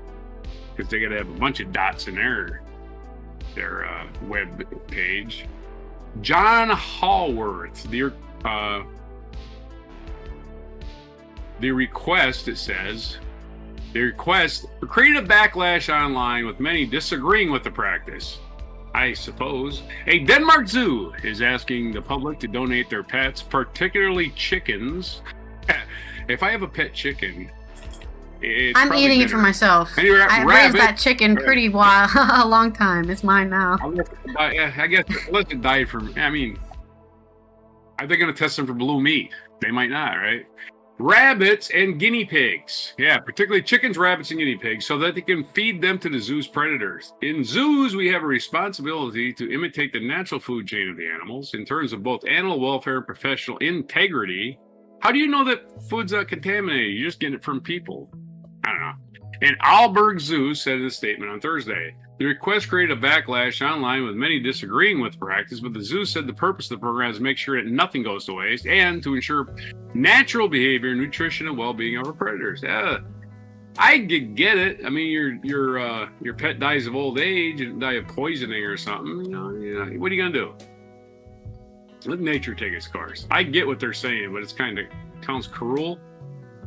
because they got to have a bunch of dots in their web page. John Hallworth, The request, it says, created a backlash online with many disagreeing with the practice. I suppose. A Denmark zoo is asking the public to donate their pets, particularly chickens. If I have a pet chicken, I'm eating it for myself. I raised that chicken pretty a long time. It's mine now. I guess let it die from. I mean, are they going to test them for blue meat? They might not, right? Rabbits and guinea pigs. Yeah, particularly chickens, rabbits, and guinea pigs, so that they can feed them to the zoo's predators. In zoos, we have a responsibility to imitate the natural food chain of the animals in terms of both animal welfare and professional integrity. How do you know that food's not contaminated? You're just getting it from people. I don't know. And Aalborg Zoo said in a statement on Thursday, the request created a backlash online with many disagreeing with the practice, but the zoo said the purpose of the program is to make sure that nothing goes to waste and to ensure natural behavior, nutrition, and well-being of our predators. Yeah, I get it. I mean, your pet dies of old age and die of poisoning or something. You know, what are you gonna do? Let nature take its course. I get what they're saying, but it's kind of sounds cruel.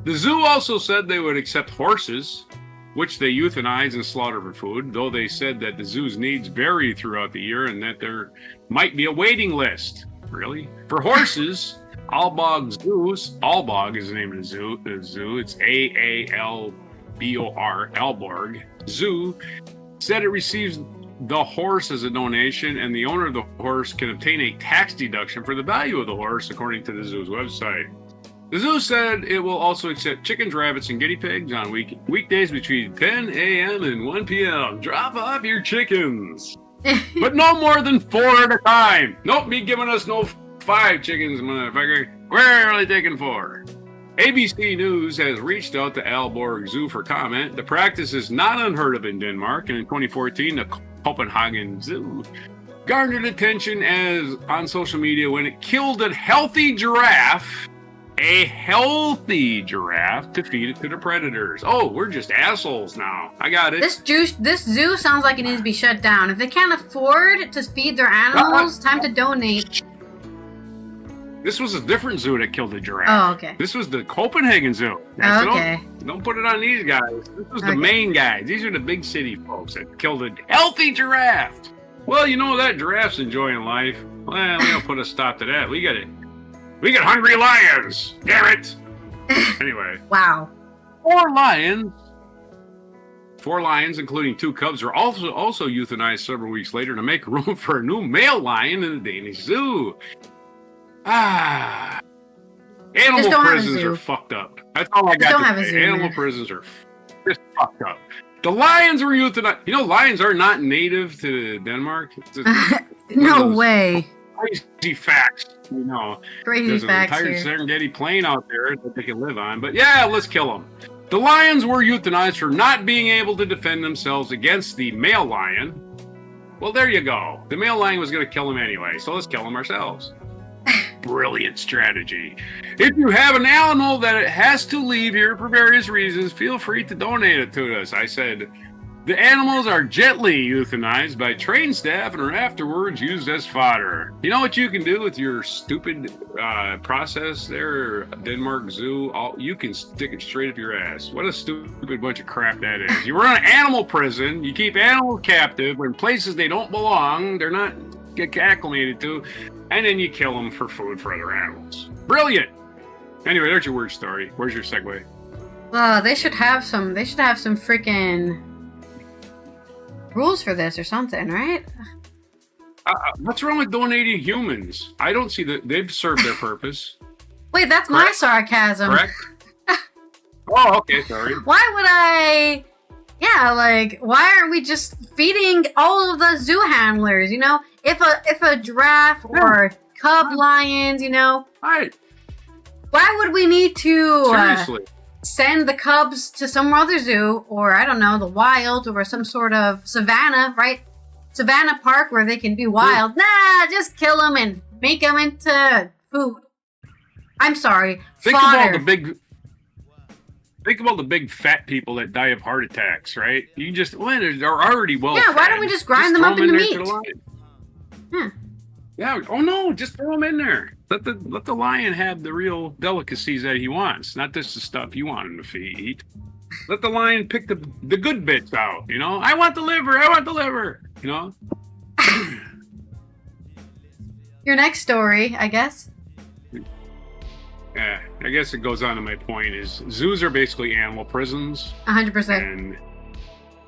The zoo also said they would accept horses, which they euthanize and slaughter for food, though they said that the zoo's needs vary throughout the year and that there might be a waiting list. Really? For horses, Aalborg is the name of the zoo. It's A-A-L-B-O-R, Aalborg Zoo, said it receives the horse as a donation, and the owner of the horse can obtain a tax deduction for the value of the horse, according to the zoo's website. The zoo said it will also accept chickens, rabbits, and guinea pigs on weekdays between 10 a.m. and 1 p.m. Drop off your chickens, but no more than 4 at a time. Nope, me giving us no 5 chickens, motherfucker. We're only taking 4. ABC News has reached out to Aalborg Zoo for comment. The practice is not unheard of in Denmark, and in 2014, the Copenhagen Zoo garnered attention on social media when it killed a healthy giraffe to feed it to the predators. Oh, we're just assholes now. I got it. This zoo sounds like it needs to be shut down. If they can't afford to feed their animals, time to donate. This was a different zoo that killed the giraffe. Oh, okay. This was the Copenhagen Zoo. Oh, okay. Don't put it on these guys. This was the main guys. These are the big city folks that killed a healthy giraffe. Well, you know that giraffe's enjoying life. Well, we don't put a stop to that. We got hungry lions. Damn it. Anyway. Wow. 4 lions, including 2 cubs, were also euthanized several weeks later to make room for a new male lion in the Danish zoo. Animal prisons are fucked up. That's all I got to say. Animal prisons are just fucked up. The lions were euthanized. You know, lions are not native to Denmark. No way. Crazy facts, you know. Crazy facts. There's an entire Serengeti plain out there that they can live on. But yeah, let's kill them. The lions were euthanized for not being able to defend themselves against the male lion. Well, there you go. The male lion was going to kill him anyway, so let's kill him ourselves. Brilliant strategy. If you have an animal that it has to leave here for various reasons, feel free to donate it to us. I said, the animals are gently euthanized by trained staff and are afterwards used as fodder. You know what you can do with your stupid process there, Denmark Zoo? You can stick it straight up your ass. What a stupid bunch of crap that is. You run an animal prison, you keep animals captive in places they don't belong, they're not get acclimated to, and then you kill them for food for other animals. Brilliant! Anyway, there's your word story. Where's your segue? They should have some freaking rules for this or something, right? What's wrong with donating humans? I don't see that they've served their purpose. Wait, that's correct? My sarcasm. Correct? Oh, okay, sorry. Why would I... Yeah, like, why aren't we just feeding all of the zoo handlers, you know? If a giraffe or cub lions, you know? Right. Why would we need to... Seriously. Send the cubs to some other zoo, or I don't know, the wild, or some sort of savannah, right? Savannah Park where they can be wild. Nah, just kill them and make them into food. I'm sorry, Think fodder. about the big fat people that die of heart attacks, right? You just, they're already well. Yeah, why don't we just grind them up into meat? Yeah. Yeah. Oh no, just throw him in there. Let the lion have the real delicacies that he wants, not just the stuff you want him to eat. Let the lion pick the good bits out. You know, I want the liver. I want the liver. You know. Your next story, I guess. Yeah, I guess it goes on to my point is zoos are basically animal prisons. 100%. And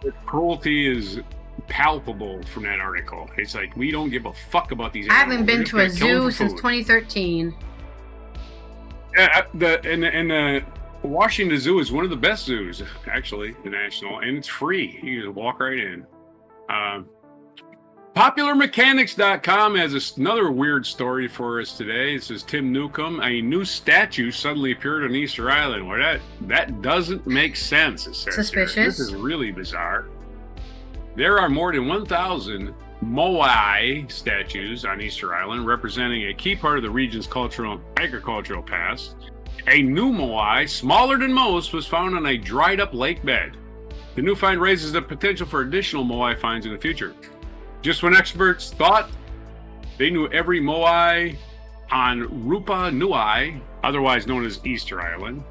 the cruelty is palpable from that article. It's like, we don't give a fuck about these animals. I haven't been to a zoo since 2013. Yeah, the Washington Zoo is one of the best zoos, actually, the national, and it's free. You can walk right in. PopularMechanics.com has another weird story for us today. It says Tim Newcomb, a new statue suddenly appeared on Easter Island. Well, that doesn't make sense, it says. Suspicious. Here. This is really bizarre. There are more than 1,000 Moai statues on Easter Island, representing a key part of the region's cultural and agricultural past. A new Moai, smaller than most, was found on a dried-up lake bed. The new find raises the potential for additional Moai finds in the future. Just when experts thought they knew every Moai on Rupa Nui, otherwise known as Easter Island,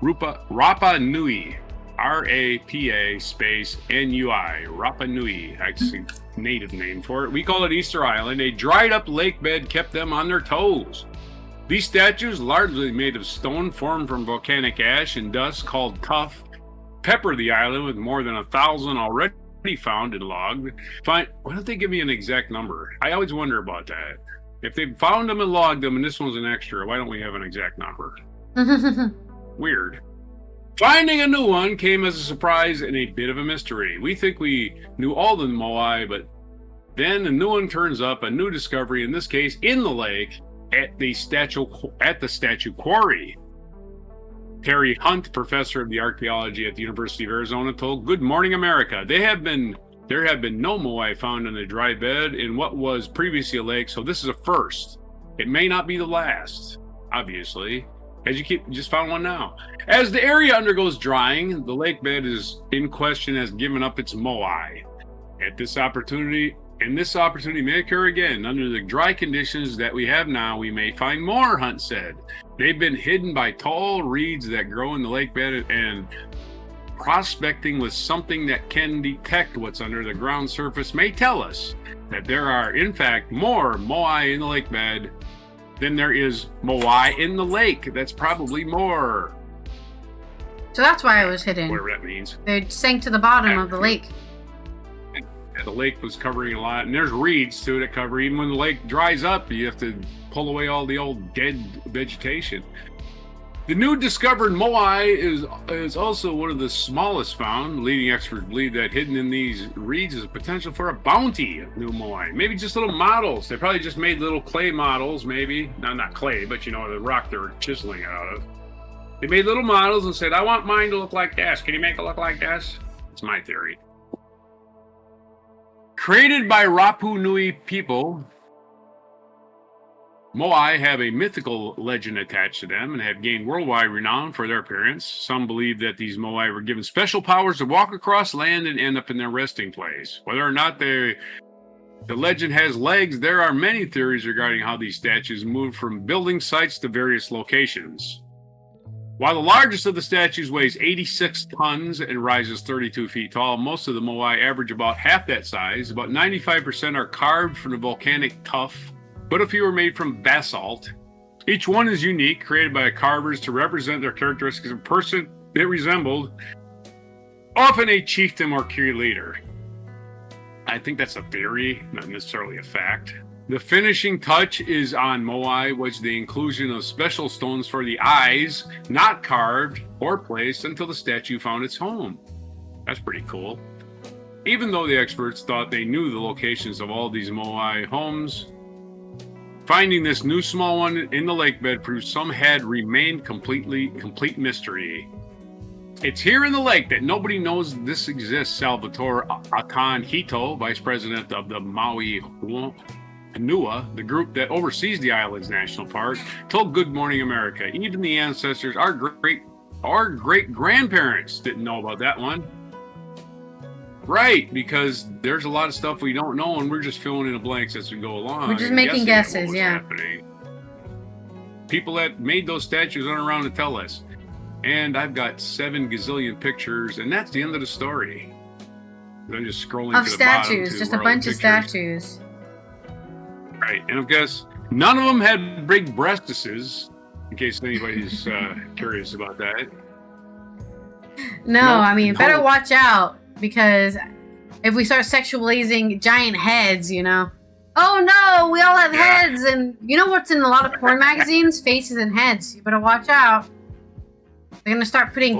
Rapa Nui, R-A-P-A space N-U-I, Rapa Nui, actually native name for it. We call it Easter Island. A dried up lake bed kept them on their toes. These statues, largely made of stone formed from volcanic ash and dust called tuff, pepper the island with more than 1,000 already found and logged. Why don't they give me an exact number? I always wonder about that. If they found them and logged them and this one's an extra, why don't we have an exact number? Weird. Finding a new one came as a surprise and a bit of a mystery. We think we knew all the Moai, but then a new one turns up, a new discovery, in this case in the lake at the statue quarry. Terry Hunt, professor of the archaeology at the University of Arizona, told Good Morning America, there have been no Moai found in a dry bed in what was previously a lake, so this is a first. It may not be the last, obviously, as you just found one now. As the area undergoes drying, the lake bed is in question has given up its Moai. This opportunity may occur again. Under the dry conditions that we have now, we may find more, Hunt said. They've been hidden by tall reeds that grow in the lake bed, and prospecting with something that can detect what's under the ground surface may tell us that there are, in fact, more Moai in the lake bed than there is Moai in the lake. That's probably more. So that's why it was hidden. Whatever that means. They sank to the bottom of the lake. The lake was covering a lot, and there's reeds too that cover. Even when the lake dries up, you have to pull away all the old dead vegetation. The new discovered Moai is also one of the smallest found. Leading experts believe that hidden in these reeds is a potential for a bounty of new Moai. Maybe just little models. They probably just made little clay models, maybe. No, not clay, but you know, the rock they were chiseling it out of. They made little models and said, I want mine to look like this. Can you make it look like this? It's my theory. Created by Rapu Nui people, Moai have a mythical legend attached to them and have gained worldwide renown for their appearance. Some believe that these Moai were given special powers to walk across land and end up in their resting place. Whether or not the legend has legs, there are many theories regarding how these statues moved from building sites to various locations. While the largest of the statues weighs 86 tons and rises 32 feet tall, most of the Moai average about half that size. About 95% are carved from the volcanic tuff, but a few are made from basalt. Each one is unique, created by carvers to represent their characteristics of a person it resembled, often a chieftain or key leader. I think that's a theory, not necessarily a fact. The finishing touch is on Moai was the inclusion of special stones for the eyes, not carved or placed until the statue found its home. That's pretty cool. Even though the experts thought they knew the locations of all these Moai homes, finding this new small one in the lake bed proved some had remained complete mystery. It's here in the lake that nobody knows this exists, Salvatore Akan Hito, vice president of the Maui NUA, the group that oversees the island's national park, told Good Morning America, even the ancestors, our great grandparents didn't know about that one. Right, because there's a lot of stuff we don't know, and we're just filling in the blanks as we go along. We're just making guesses, yeah. Happening. People that made those statues aren't around to tell us. And I've got 7 gazillion pictures, and that's the end of the story. I'm just scrolling of to the statues, bottom just a bunch of statues. Right, and I guess none of them had big breastises, in case anybody's curious about that. No, I mean, better watch out, because if we start sexualizing giant heads, you know. Oh no, we all have heads, and you know what's in a lot of porn magazines? Faces and heads. You better watch out. They're gonna start putting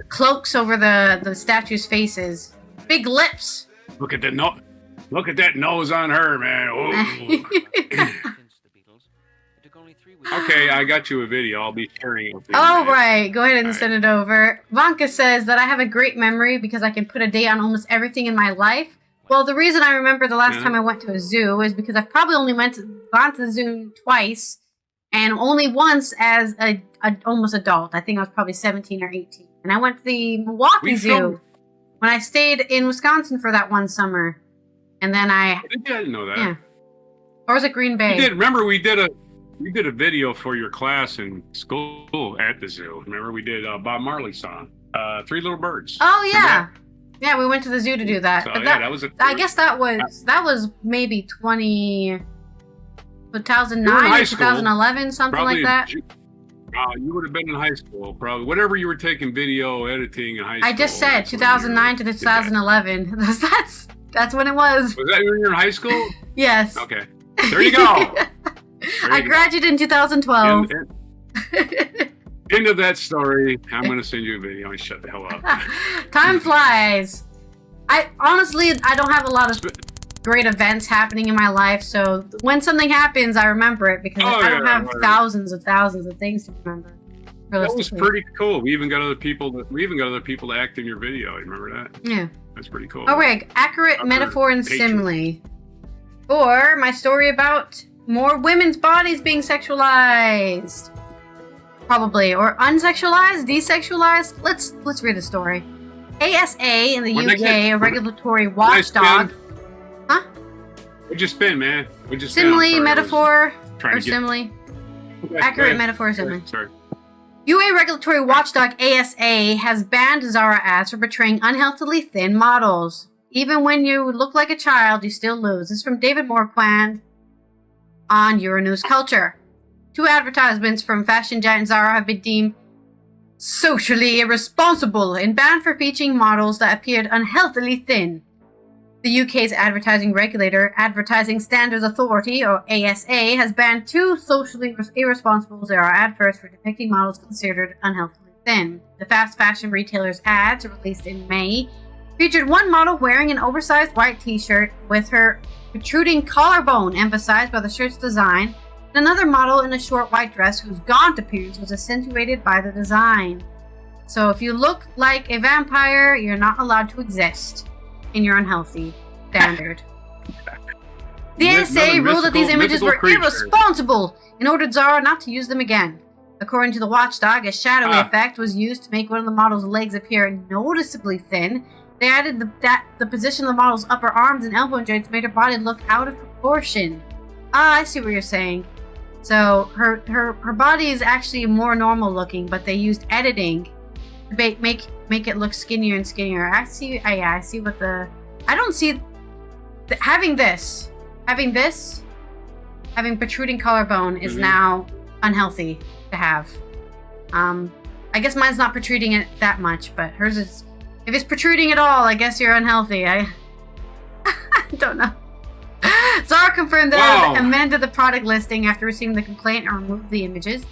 cloaks over the statues' faces. Big lips. Look at that nose on her, man. Okay, I got you a video. I'll be sharing it with you. Oh, right. Go ahead and send it over. Vanka says that I have a great memory because I can put a date on almost everything in my life. Well, the reason I remember the last time I went to a zoo is because I've probably only gone to the zoo twice, and only once as a almost adult. I think I was probably 17 or 18. And I went to the Milwaukee Zoo when I stayed in Wisconsin for that one summer. And then I didn't know that. Yeah. Or was it Green Bay? You did. Remember, we did a video for your class in school at the zoo. Remember, we did Bob Marley's song, 3 Little Birds. Oh, yeah. Yeah, we went to the zoo to do that. So, but that was I guess that was maybe 2009 or 2011, something probably like that. You would have been in high school, probably. Whatever you were taking video editing in high school. I just said 2009 to 2011. That's when it was. Was that when you were in high school? Yes. Okay. There you go. I graduated in 2012. End of that story. I'm going to send you a video and shut the hell up. Time flies. I don't have a lot of great events happening in my life, so when something happens, I remember it because I don't have thousands of things to remember. That was pretty cool. We even got other people to act in your video. You remember that? Yeah. That's pretty cool. Oh, wait. Accurate metaphor and simile. Or my story about more women's bodies being sexualized. Probably. Or unsexualized, desexualized. Let's read the story. ASA in the UK, a regulatory watchdog. Huh? What'd you spin, man? Simile, metaphor, or simile. Accurate metaphor or simile. Sorry. UA regulatory watchdog ASA has banned Zara ads for portraying unhealthily thin models. Even when you look like a child, you still lose. This is from David Morquand on Euronews Culture. 2 advertisements from fashion giant Zara have been deemed socially irresponsible and banned for featuring models that appeared unhealthily thin. The UK's advertising regulator, Advertising Standards Authority, or ASA, has banned 2 socially irresponsible Zara adverts for depicting models considered unhealthily thin. The fast fashion retailer's ads, released in May, featured one model wearing an oversized white t-shirt with her protruding collarbone emphasized by the shirt's design, and another model in a short white dress whose gaunt appearance was accentuated by the design. So if you look like a vampire, you're not allowed to exist in your unhealthy standard. The ASA ruled that these images were irresponsible and ordered Zara not to use them again. According to the watchdog, a shadowy effect was used to make one of the model's legs appear noticeably thin. They added the position of the model's upper arms and elbow joints made her body look out of proportion. I see what you're saying. So her body is actually more normal looking, but they used editing to make it look skinnier and skinnier. I see what the... I don't see... Having protruding collarbone is now unhealthy to have. I guess mine's not protruding it that much, but hers is... If it's protruding at all, I guess you're unhealthy. I don't know. Zara confirmed that it amended the product listing after receiving the complaint and removed the images.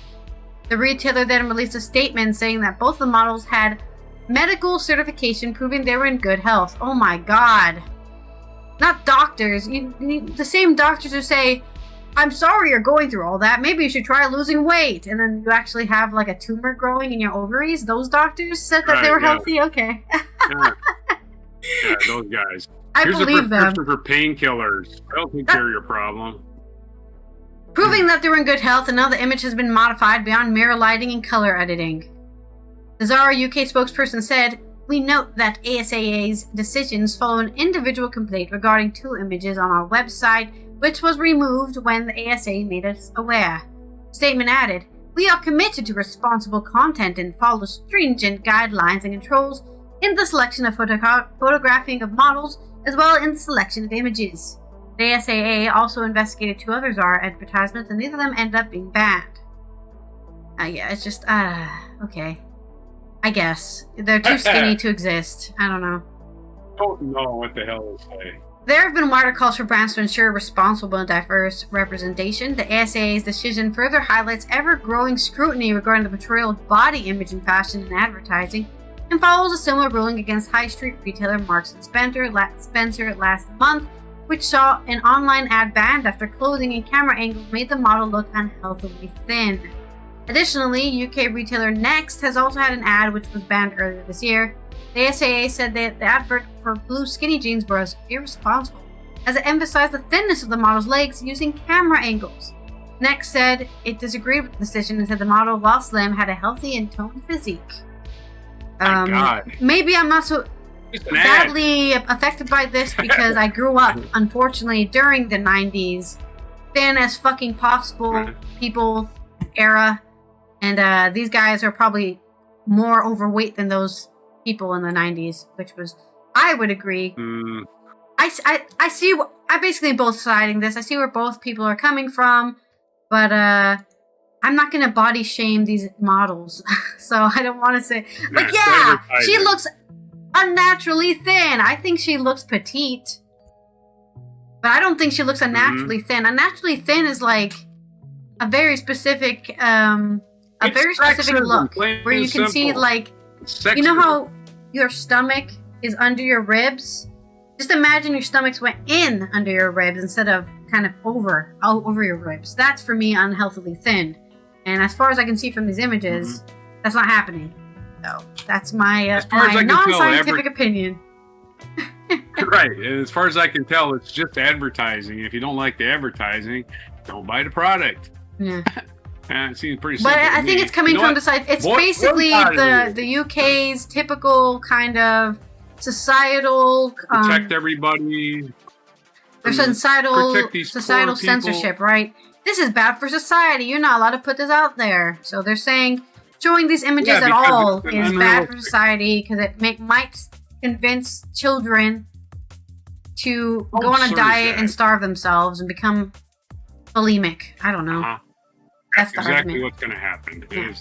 The retailer then released a statement saying that both the models had medical certification proving they were in good health. Oh my god. Not doctors. The same doctors who say, I'm sorry you're going through all that. Maybe you should try losing weight. And then you actually have like a tumor growing in your ovaries. Those doctors said that they were healthy? Okay. Yeah, those guys. I believe them. Here's a prescription for painkillers. That'll take care of your problem. Proving that they were in good health, and now the image has been modified beyond mirror lighting and color editing. The Zara UK spokesperson said, We note that ASAA's decisions follow an individual complaint regarding 2 images on our website, which was removed when the ASA made us aware. The statement added, "We are committed to responsible content and follow stringent guidelines and controls in the selection of photographing of models, as well as in the selection of images." The ASAA also investigated 2 other Zara advertisements, and neither of them ended up being banned. Yeah, it's just, okay. I guess. They're too skinny to exist. I don't know. Don't know what the hell to say. There have been wider calls for brands to ensure responsible and diverse representation. The ASAA's decision further highlights ever-growing scrutiny regarding the portrayal of body image in fashion and advertising, and follows a similar ruling against high street retailer Marks & Spencer last month, which saw an online ad banned after clothing and camera angles made the model look unhealthily thin. Additionally, UK retailer Next has also had an ad which was banned earlier this year. The ASAA said that the advert for blue skinny jeans was irresponsible, as it emphasized the thinness of the model's legs using camera angles. Next said it disagreed with the decision and said the model, while slim, had a healthy and toned physique. My God. Maybe I'm not so badly affected by this because I grew up, unfortunately, during the 90s, thin as fucking possible people era, and these guys are probably more overweight than those people in the 90s, which was, I would agree. I see, I'm basically both siding this. I see where both people are coming from, but I'm not going to body shame these models. So I don't want to say, like, yeah, she looks unnaturally thin. I think she looks petite, but I don't think she looks unnaturally thin. Unnaturally thin is like a very specific, look where you can see, like, you know how your stomach is under your ribs? Just imagine your stomachs went in under your ribs instead of kind of over your ribs. That's for me unhealthily thin. And as far as I can see from these images, that's not happening. So that's my non-scientific opinion. Right. And as far as I can tell, it's just advertising. If you don't like the advertising, don't buy the product. Yeah. It seems pretty simple. But I think it's coming from the side. It's basically the UK's typical kind of societal protect everybody. There's societal censorship, right? This is bad for society. You're not allowed to put this out there. So they're saying showing these images at all is bad for society because it might convince children to go on a diet and starve themselves and become bulimic. I don't know. That's exactly what's going to happen. Yeah.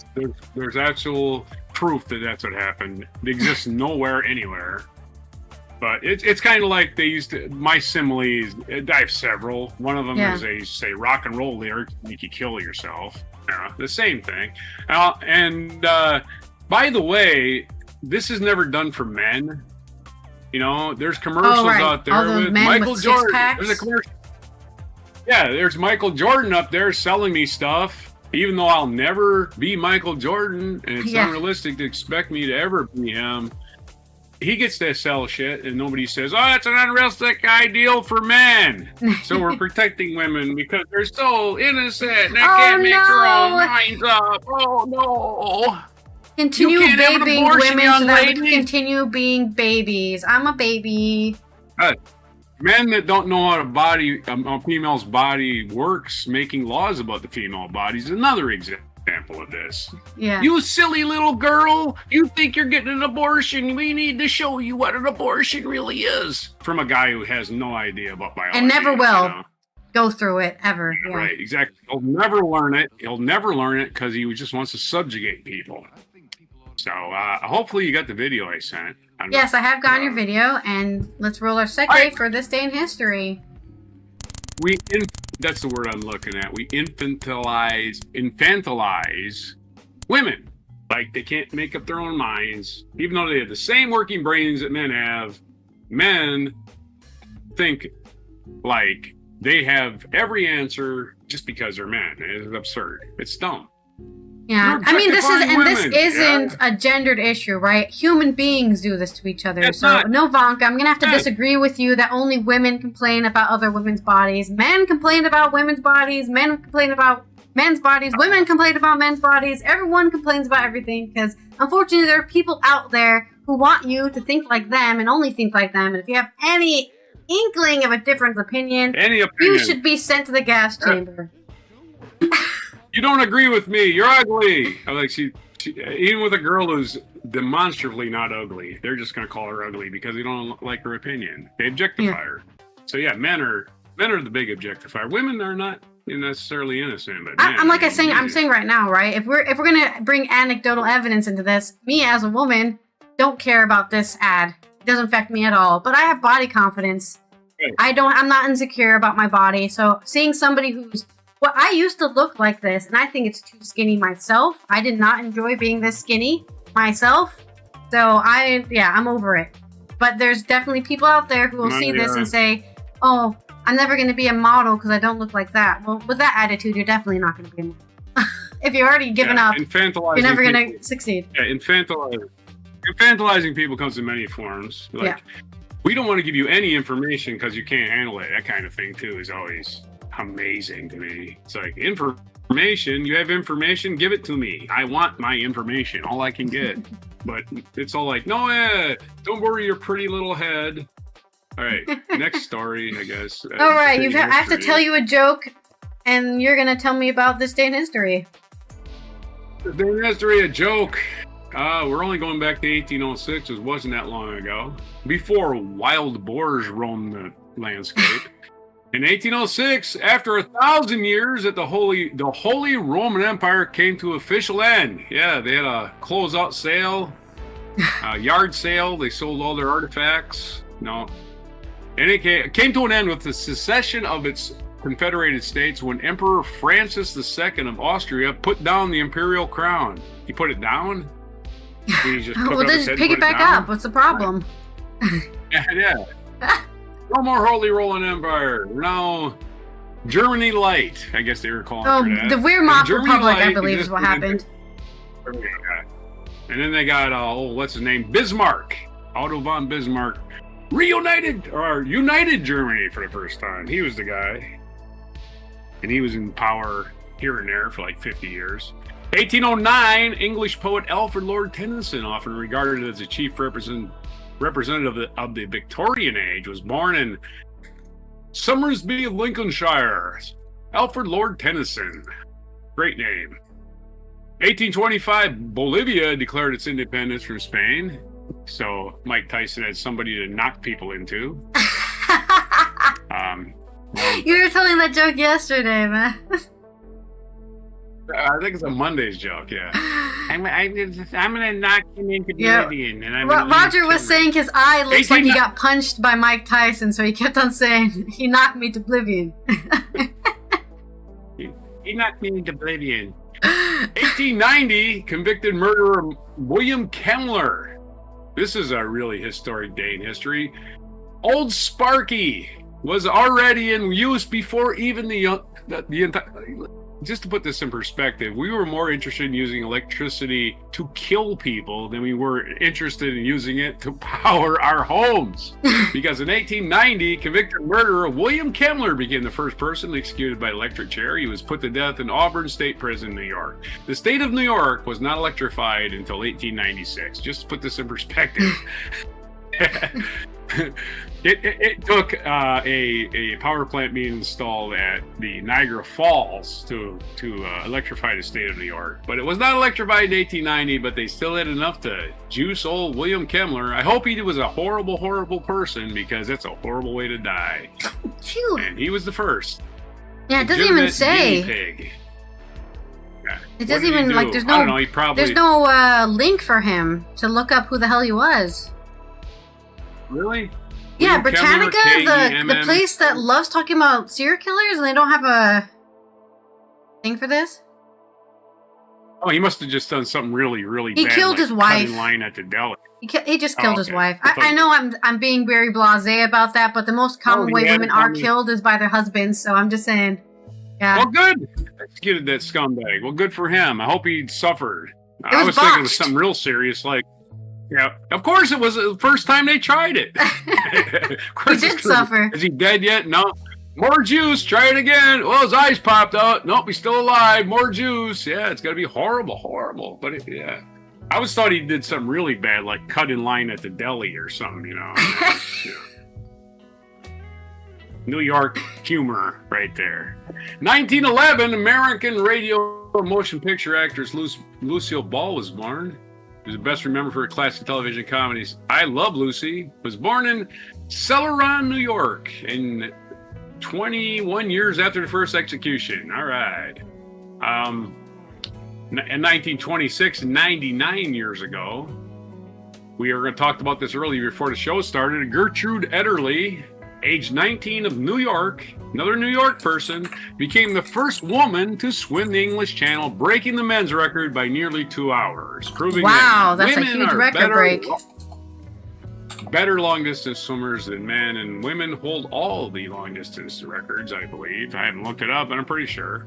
There's actual proof that that's what happened. It exists nowhere, anywhere. But it's kind of like they used to, my similes, I have several. One of them is they say rock and roll lyrics, make you kill yourself. The same thing. And by the way, this is never done for men. You know, there's commercials out there with Michael Jordan. There's a commercial. Yeah, there's Michael Jordan up there selling me stuff, even though I'll never be Michael Jordan, and it's unrealistic to expect me to ever be him. He gets to sell shit, and nobody says, "Oh, that's an unrealistic ideal for men." So we're protecting women because they're so innocent and they can't make their own minds up. Oh no! Continue babying women so that we can continue being babies. I'm a baby. Men that don't know how a female's body works, making laws about the female body is another example of this. Yeah. You silly little girl, you think you're getting an abortion. We need to show you what an abortion really is. From a guy who has no idea about biology. And never will go through it, ever. Yeah. Right, exactly. He'll never learn it. He'll never learn it because he just wants to subjugate people. So, hopefully you got the video I sent. Yes, I have gotten your video, and let's roll our segue for this day in history. That's the word I'm looking at. We infantilize women. Like, they can't make up their own minds. Even though they have the same working brains that men have, men think like they have every answer just because they're men. It's absurd. It's dumb. Yeah, I mean, this isn't a gendered issue, right? Human beings do this to each other. No, Vanka, I'm going to have to disagree with you that only women complain about other women's bodies. Men complain about women's bodies. Men complain about men's bodies. Women complain about men's bodies. Everyone complains about everything because, unfortunately, there are people out there who want you to think like them and only think like them. And if you have any inkling of a different opinion, you should be sent to the gas chamber. You don't agree with me. You're ugly. I like she even with a girl who's demonstrably not ugly, they're just going to call her ugly because they don't like her opinion. They objectify her. So yeah, men are the big objectifier. Women are not necessarily innocent. But I'm saying right now, right? If we're gonna bring anecdotal evidence into this, me as a woman don't care about this ad. It doesn't affect me at all. But I have body confidence. Right. I'm not insecure about my body. So seeing somebody who's I used to look like this, and I think it's too skinny myself. I did not enjoy being this skinny myself. So I'm over it. But there's definitely people out there who will see this and say, "Oh, I'm never going to be a model because I don't look like that." Well, with that attitude, you're definitely not going to be a model. If you're already given up, you're never going to succeed. Yeah, infantilizing people comes in many forms. We don't want to give you any information because you can't handle it. That kind of thing, too, is always amazing to me. It's like, information, you have information, give it to me. I want my information, all I can get. But it's all like, no, don't worry your pretty little head. All right, next story, I guess. All right, I have to tell you a joke, and you're going to tell me about this day in history. This day in history, a joke. We're only going back to 1806. It wasn't that long ago. Before wild boars roamed the landscape. In 1806, after 1,000 years that the Holy Roman Empire came to official end. Yeah, they had a closeout sale, a yard sale. They sold all their artifacts. No. And it came to an end with the secession of its Confederated States when Emperor Francis II of Austria put down the imperial crown. He put it down? He just pick it back up. What's the problem? Yeah. No more Holy Roman Empire. No, Germany Light. I guess they were calling it that. The Wehrmacht Republic, I believe, is what happened. And then they got, what's his name? Bismarck. Autobahn Bismarck. United Germany for the first time. He was the guy. And he was in power here and there for like 50 years. 1809, English poet Alfred Lord Tennyson, often regarded as the chief representative of the Victorian age, was born in Somersby, Lincolnshire. Alfred Lord Tennyson. Great name. 1825, Bolivia declared its independence from Spain. So Mike Tyson had somebody to knock people into. You were telling that joke yesterday, man. I think it's a Monday's joke, yeah. I'm gonna knock him into oblivion. And Roger was saying his eye looks like he got punched by Mike Tyson, so he kept on saying, he knocked me to oblivion. He knocked me into oblivion. 1890, convicted murderer William Kemmler. This is a really historic day in history. Old Sparky was already in use before even the entire... Just to put this in perspective, we were more interested in using electricity to kill people than we were interested in using it to power our homes. Because in 1890, convicted murderer William Kemmler became the first person executed by electric chair. He was put to death in Auburn State Prison, New York. The state of New York was not electrified until 1896. Just to put this in perspective. It took a power plant being installed at the Niagara Falls to electrify the state of New York. But it was not electrified in 1890, but they still had enough to juice old William Kemmler. I hope he was a horrible, horrible person, because that's a horrible way to die. Phew. And he was the first. Yeah, it doesn't even say. Pig. Yeah. It doesn't even, like, there's no, I don't know, there's no link for him to look up who the hell he was. Really? Yeah, Britannica, the place that loves talking about serial killers, and they don't have a thing for this? Oh, he must have just done something really, really bad. He killed his wife. In line at the deli. He just killed his wife. I know I'm being very blasé about that, but the most common way women are killed is by their husbands, so I'm just saying. Yeah. Well, good. Executed that scumbag. Well, good for him. I hope he suffered. I was thinking it was something real serious, like, yeah, of course it was the first time they tried it. He did suffer. Is he dead yet? No. More juice. Try it again. Well, his eyes popped out. Nope, he's still alive. More juice. Yeah, it's got to be horrible, horrible. But yeah. I always thought he did something really bad, like cut in line at the deli or something, you know. New York humor right there. 1911, American radio motion picture actress Lucille Ball was born. She was best remembered for her classic television comedies I Love Lucy. Was born in Celeron, New York, in 21 years after the first execution. All right. In 1926, 99 years ago, we were going to talk about this earlier before the show started. Gertrude Ederle, age 19 of New York, another New York person, became the first woman to swim the English Channel, breaking the men's record by nearly 2 hours, proving that that's a women huge are record break. Better long-distance swimmers than men, and women hold all the long-distance records, I believe. I haven't looked it up, but I'm pretty sure.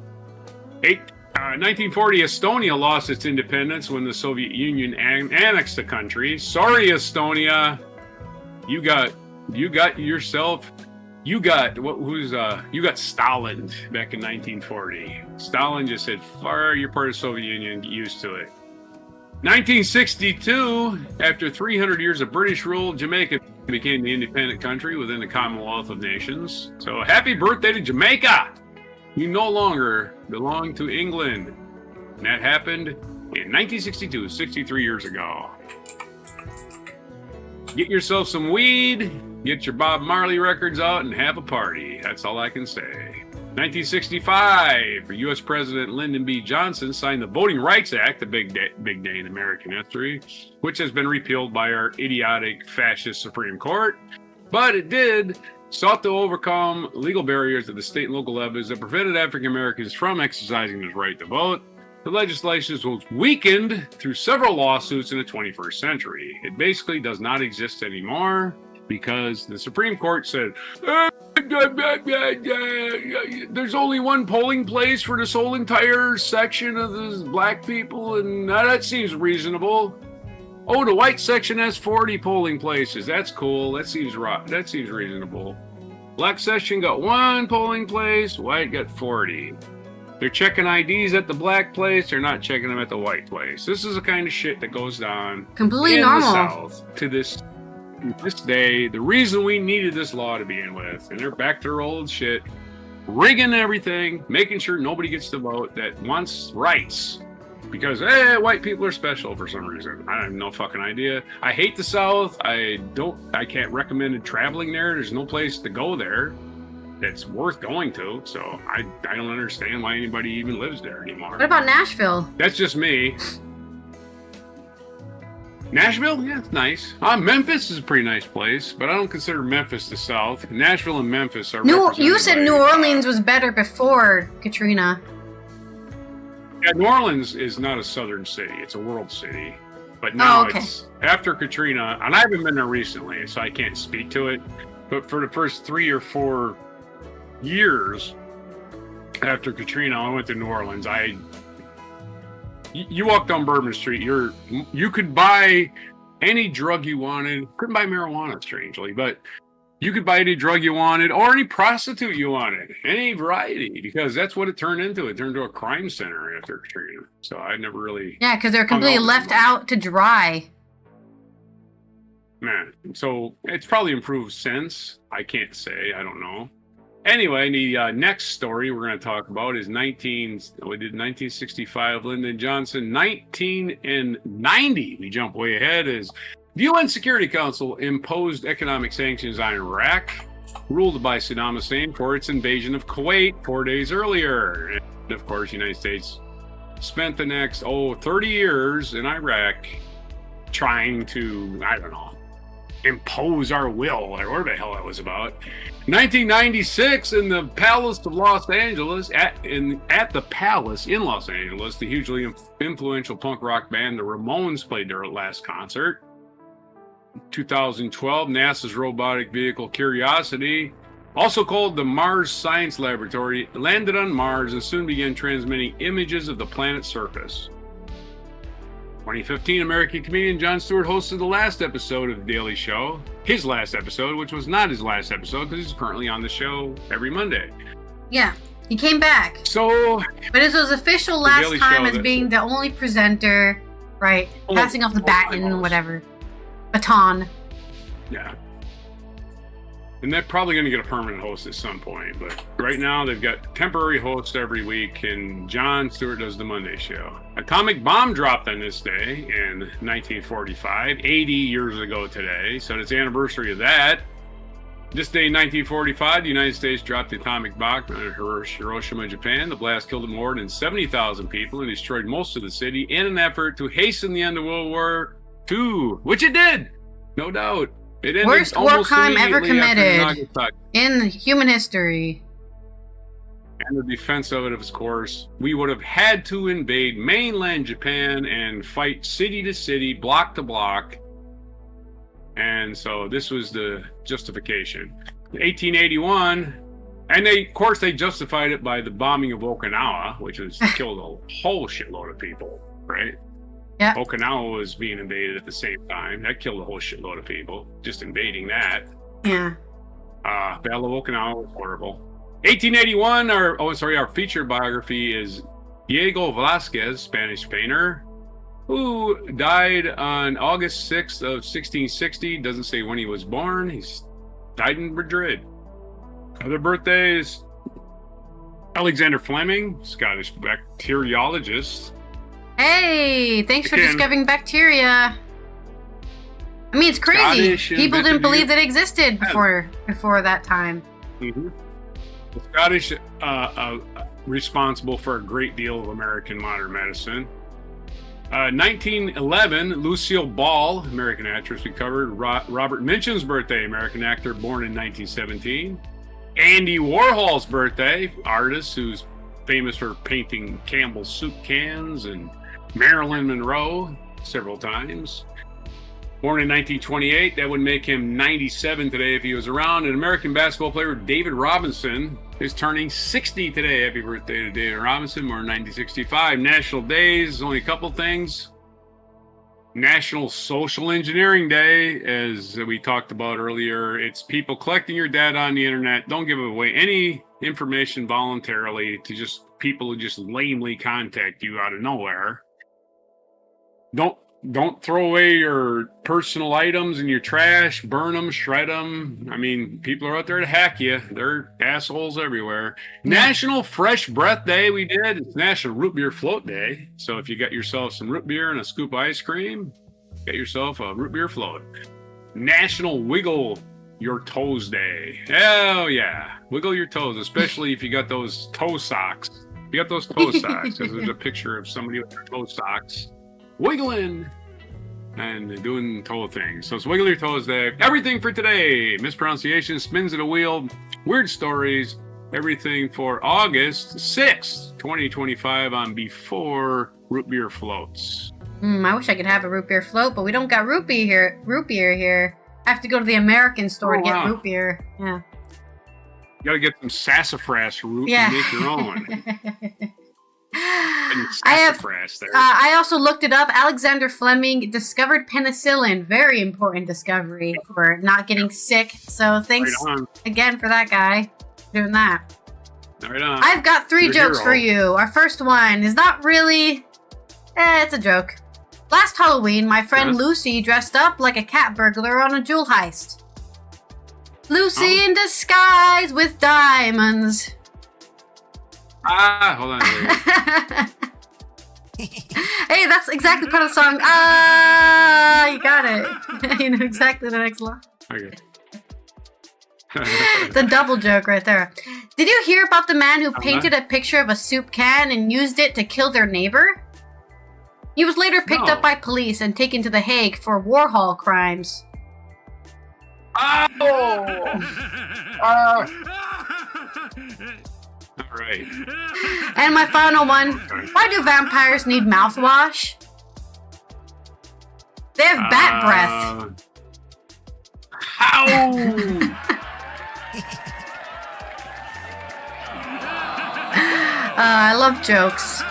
1940, Estonia lost its independence when the Soviet Union annexed the country. Sorry, Estonia. You got Stalin back in 1940. Stalin just said, you're part of the Soviet Union, get used to it. 1962, after 300 years of British rule, Jamaica became the independent country within the Commonwealth of Nations. So happy birthday to Jamaica! You no longer belong to England. And that happened in 1962, 63 years ago. Get yourself some weed, get your Bob Marley records out, and have a party. That's all I can say. 1965, U.S. President Lyndon B. Johnson signed the Voting Rights Act, a big day in American history, which has been repealed by our idiotic fascist Supreme Court. But it sought to overcome legal barriers at the state and local levels that prevented African Americans from exercising their right to vote. The legislation was weakened through several lawsuits in the 21st century. It basically does not exist anymore because the Supreme Court said, there's only one polling place for this whole entire section of the black people, and that seems reasonable. Oh, the white section has 40 polling places. That's cool. That seems reasonable. Black section got 1 polling place. White got 40. They're checking IDs at the black place. They're not checking them at the white place. This is the kind of shit that goes down completely in normal. The South to this day. The reason we needed this law to begin with, and they're back to their old shit, rigging everything, making sure nobody gets to vote that wants rights. Because, white people are special for some reason. I have no fucking idea. I hate the South. I can't recommend traveling there. There's no place to go there that's worth going to. So I don't understand why anybody even lives there anymore. What about Nashville? That's just me. Nashville? Yeah, it's nice. Memphis is a pretty nice place, but I don't consider Memphis the South. Nashville and Memphis are You said New Orleans was better before Katrina. Yeah, New Orleans is not a southern city. It's a world city. But now it's after Katrina, and I haven't been there recently, so I can't speak to it. But for the first 3 or 4 years after Katrina, I went to New Orleans. You walk down Bourbon Street, you could buy any drug you wanted. Couldn't buy marijuana, strangely, but you could buy any drug you wanted or any prostitute you wanted, any variety, because that's what it turned into. It turned into a crime center after Katrina. So I never really... Yeah, because they're completely left out to dry. Man, so it's probably improved since. I can't say. I don't know. Anyway, the next story we're going to talk about is 1965, Lyndon Johnson. 1990, we jump way ahead, is the UN Security Council imposed economic sanctions on Iraq, ruled by Saddam Hussein for its invasion of Kuwait 4 days earlier. And of course, the United States spent the next, 30 years in Iraq trying to, impose our will, or whatever the hell that was about. 1996, in the Palace of Los Angeles, at the Palace in Los Angeles, the hugely influential punk rock band the Ramones played their last concert. 2012, NASA's robotic vehicle Curiosity, also called the Mars Science Laboratory, landed on Mars and soon began transmitting images of the planet's surface. 2015, American comedian Jon Stewart hosted the last episode of The Daily Show. His last episode, which was not his last episode because he's currently on the show every Monday. Yeah, he came back. So... But it was his official last time as being the only presenter Right. Passing off the baton, whatever. Baton. Yeah. And they're probably going to get a permanent host at some point. But right now, they've got temporary hosts every week, and Jon Stewart does the Monday show. Atomic bomb dropped on this day in 1945, 80 years ago today. So it's the anniversary of that. This day in 1945, the United States dropped the atomic bomb on Hiroshima, Japan. The blast killed more than 70,000 people and destroyed most of the city in an effort to hasten the end of World War II, which it did, no doubt. It ended worst war crime ever committed in human history. And the defense of it, of course, we would have had to invade mainland Japan and fight city to city, block to block. And so this was the justification. 1881, and of course, they justified it by the bombing of Okinawa, which was killed a whole shitload of people, right? Yeah. Okinawa was being invaded at the same time. That killed a whole shitload of people, just invading that. Yeah. Battle of Okinawa was horrible. 1881, our feature biography is Diego Velázquez, Spanish painter, who died on August 6th of 1660. Doesn't say when he was born. He's died in Madrid. Other birthdays, Alexander Fleming, Scottish bacteriologist. Hey, thanks for discovering bacteria. I mean, it's crazy. People didn't believe that it existed before that time. Mm-hmm. The Scottish responsible for a great deal of American modern medicine. 1911, Lucille Ball, American actress, we covered. Robert Minchin's birthday, American actor, born in 1917. Andy Warhol's birthday, artist who's famous for painting Campbell's soup cans, and Marilyn Monroe several times. Born in 1928, that would make him 97 today if he was around. And American basketball player David Robinson is turning 60 today. Happy birthday to David Robinson, born in 1965. National days, only a couple things. National Social Engineering Day, as we talked about earlier. It's people collecting your data on the internet. Don't give away any information voluntarily to just people who just lamely contact you out of nowhere. Don't throw away your personal items in your trash, burn them, shred them. I mean, people are out there to hack you. They're assholes everywhere. National Fresh Breath Day we did. It's National Root Beer Float Day. So if you got yourself some root beer and a scoop of ice cream, get yourself a root beer float. National Wiggle Your Toes Day. Hell yeah. Wiggle your toes, especially if you got those toe socks. If you got those toe socks, because there's a picture of somebody with their toe socks wiggling and doing toe things. So it's Wiggle Your Toes Day. Everything for today. Mispronunciation, spins of the wheel, weird stories, everything for August 6th, 2025 on Before Root Beer Floats. I wish I could have a root beer float, but we don't got root beer here. I have to go to the American store to get root beer. Yeah. You gotta get some sassafras root and make your own. I also looked it up. Alexander Fleming discovered penicillin. Very important discovery for not getting sick. So thanks again for that guy doing that. Right on. I've got three jokes for you. Our first one is not really... it's a joke. Last Halloween, my friend Lucy dressed up like a cat burglar on a jewel heist. Lucy in disguise with diamonds. Hold on. Hey, that's exactly part of the song. You got it. You know exactly the next line. Okay. It's a double joke right there. Did you hear about the man who painted a picture of a soup can and used it to kill their neighbor? He was later picked up by police and taken to The Hague for Warhol crimes. All right. And my final one. Why do vampires need mouthwash? They have bat breath. How? I love jokes.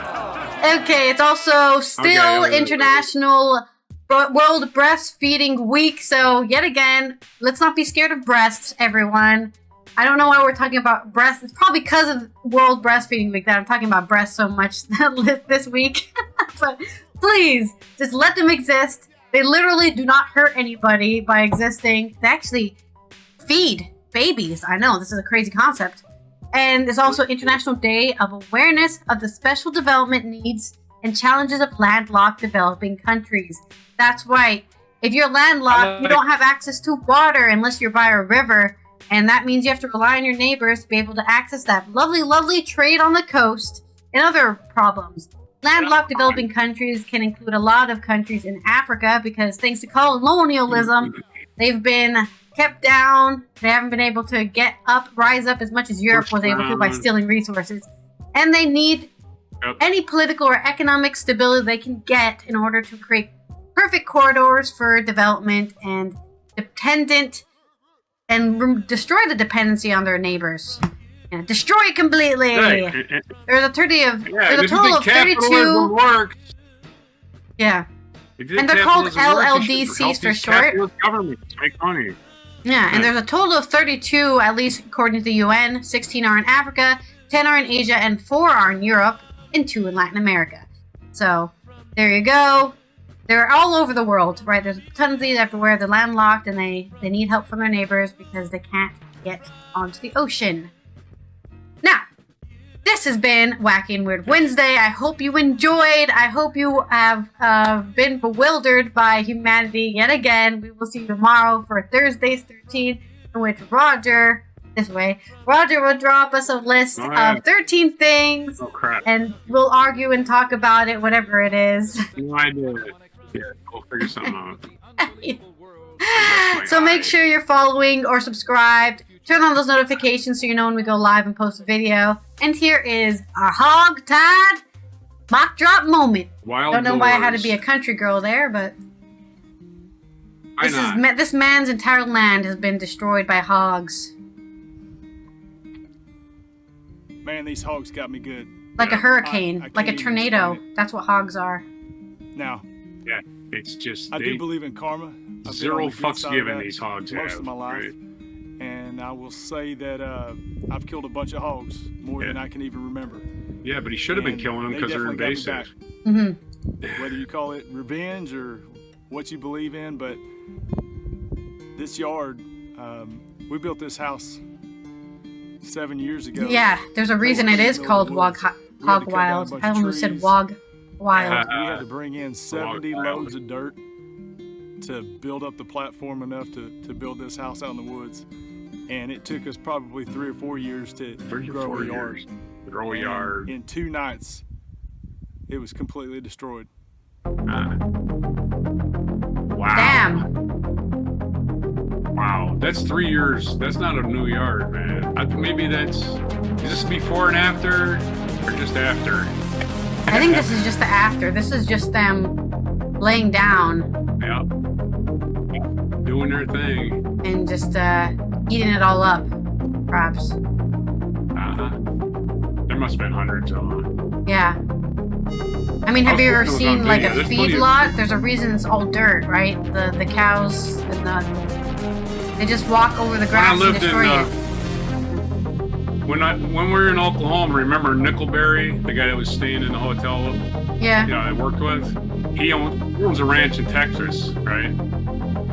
Okay, it's also still International World Breastfeeding Week, so yet again, let's not be scared of breasts, everyone. I don't know why we're talking about breasts. It's probably because of World Breastfeeding Week that I'm talking about breasts so much this week. But Please, just let them exist. They literally do not hurt anybody by existing. They actually feed babies. I know, this is a crazy concept. And there's also International Day of Awareness of the Special Development Needs and Challenges of Landlocked Developing Countries. That's right. If you're landlocked, you don't have access to water unless you're by a river. And that means you have to rely on your neighbors to be able to access that lovely, lovely trade on the coast and other problems. Landlocked developing countries can include a lot of countries in Africa because thanks to colonialism, they've been kept down. They haven't been able to rise up as much as Europe was able to by stealing resources. And they need any political or economic stability they can get in order to create perfect corridors for development and destroy the dependency on their neighbors. Yeah, destroy it completely. Right. There's a total of 32. Works. Yeah. And they're called LLDCs for short. Governments make money. Yeah, and there's a total of 32, at least according to the UN. 16 are in Africa, 10 are in Asia, and 4 are in Europe, and 2 in Latin America. So, there you go. They're all over the world, right? There's tons of these everywhere. They're landlocked, and they need help from their neighbors because they can't get onto the ocean. Now, this has been Wacky and Weird Wednesday. I hope you enjoyed. I hope you have been bewildered by humanity yet again. We will see you tomorrow for Thursday's 13, in which Roger will drop us a list of 13 things. Oh, crap. And we'll argue and talk about it, whatever it is. No idea. Yeah, we'll figure something out. So make sure you're following or subscribed. Turn on those notifications so you know when we go live and post a video. And here is our hog-tied mock drop moment. Don't know why I had to be a country girl there, but this man's entire land has been destroyed by hogs. Man, these hogs got me good. Like a hurricane, like a tornado. That's what hogs are. Now, yeah, it's just I do believe in karma. Zero fucks given these hogs most of my life. Right? And I will say that I've killed a bunch of hogs, more than I can even remember. Yeah, but he should have been killing them because they're invasive. Mm-hmm. Whether you call it revenge or what you believe in, but this yard, we built this house 7 years ago. Yeah, there's a reason it is called Hog Wild. I almost said Wog Wild. We had to bring in 70 loads of dirt to build up the platform enough to build this house out in the woods. And it took us probably 3 or 4 years to grow a yard. Grow a yard. In 2 nights, it was completely destroyed. Wow. Damn. Wow, that's 3 years. That's not a new yard, man. I think maybe is this before and after, or just after? I think this is just the after. This is just them laying down. Yep. Doing their thing. And just eating it all up, perhaps. There must have been hundreds of them. Yeah. I mean, have you ever seen like a feedlot? There's a reason it's all dirt, right? The cows and they just walk over the grass and destroy it. When we were in Oklahoma, remember Nickelberry, the guy that was staying in the hotel? Yeah. I worked with. He owns a ranch in Texas, right?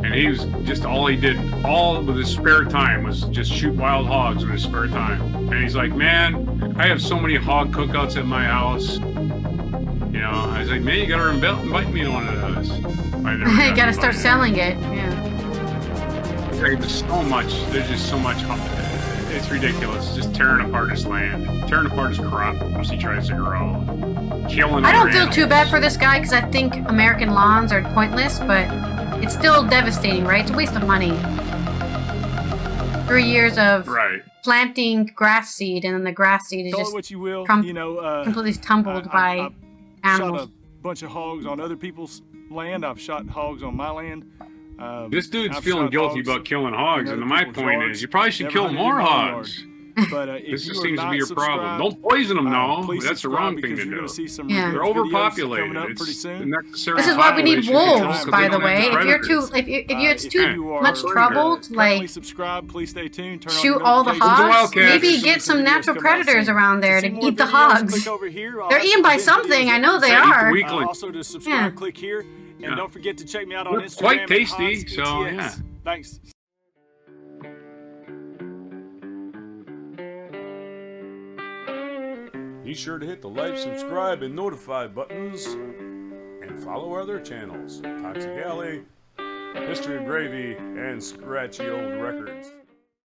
And he was just all with his spare time was just shoot wild hogs with his spare time. And he's like, man, I have so many hog cookouts at my house. I was like, man, you gotta invite me to one of those. You gotta start selling it. Yeah. There's so much. There's just so much. It's ridiculous. Just tearing apart his land, tearing apart his crops he tries to grow, killing. I don't feel too bad for this guy because I think American lawns are pointless, but it's still devastating, right? It's a waste of money. 3 years of planting grass seed, and then the grass seed is just completely tumbled by animals. Shot a bunch of hogs on other people's land. I've shot hogs on my land. This dude's feeling guilty about killing hogs, and my point is, you probably should kill more hogs. But This if just you are seems to not be a problem. subscribed, Don't poison them, no. please That's the subscribe wrong thing because to you're do. going to see some Yeah. really They're good videos overpopulated. coming up It's pretty the soon. necessary This is why we need population control wolves, 'cause by they the don't have way. If you're predators. too, if it's If too you are, much trouble to currently like subscribed, please stay tuned. Turn on shoot your all the notifications. hogs, Wildcats. maybe There's get some videos natural coming out predators soon. around there To to see more eat the videos, hogs. click over here. I'll They're have eaten some by videos something. I know they Eat the are. weakling. Also to subscribe, Yeah. click here. And Yeah. don't forget to check me out on Looks Instagram. quite at tasty, Hans so, ETX. yeah. Thanks. Be sure to hit the like, subscribe, and notify buttons, and follow our other channels, Toxic Alley, History of Gravy, and Scratchy Old Records.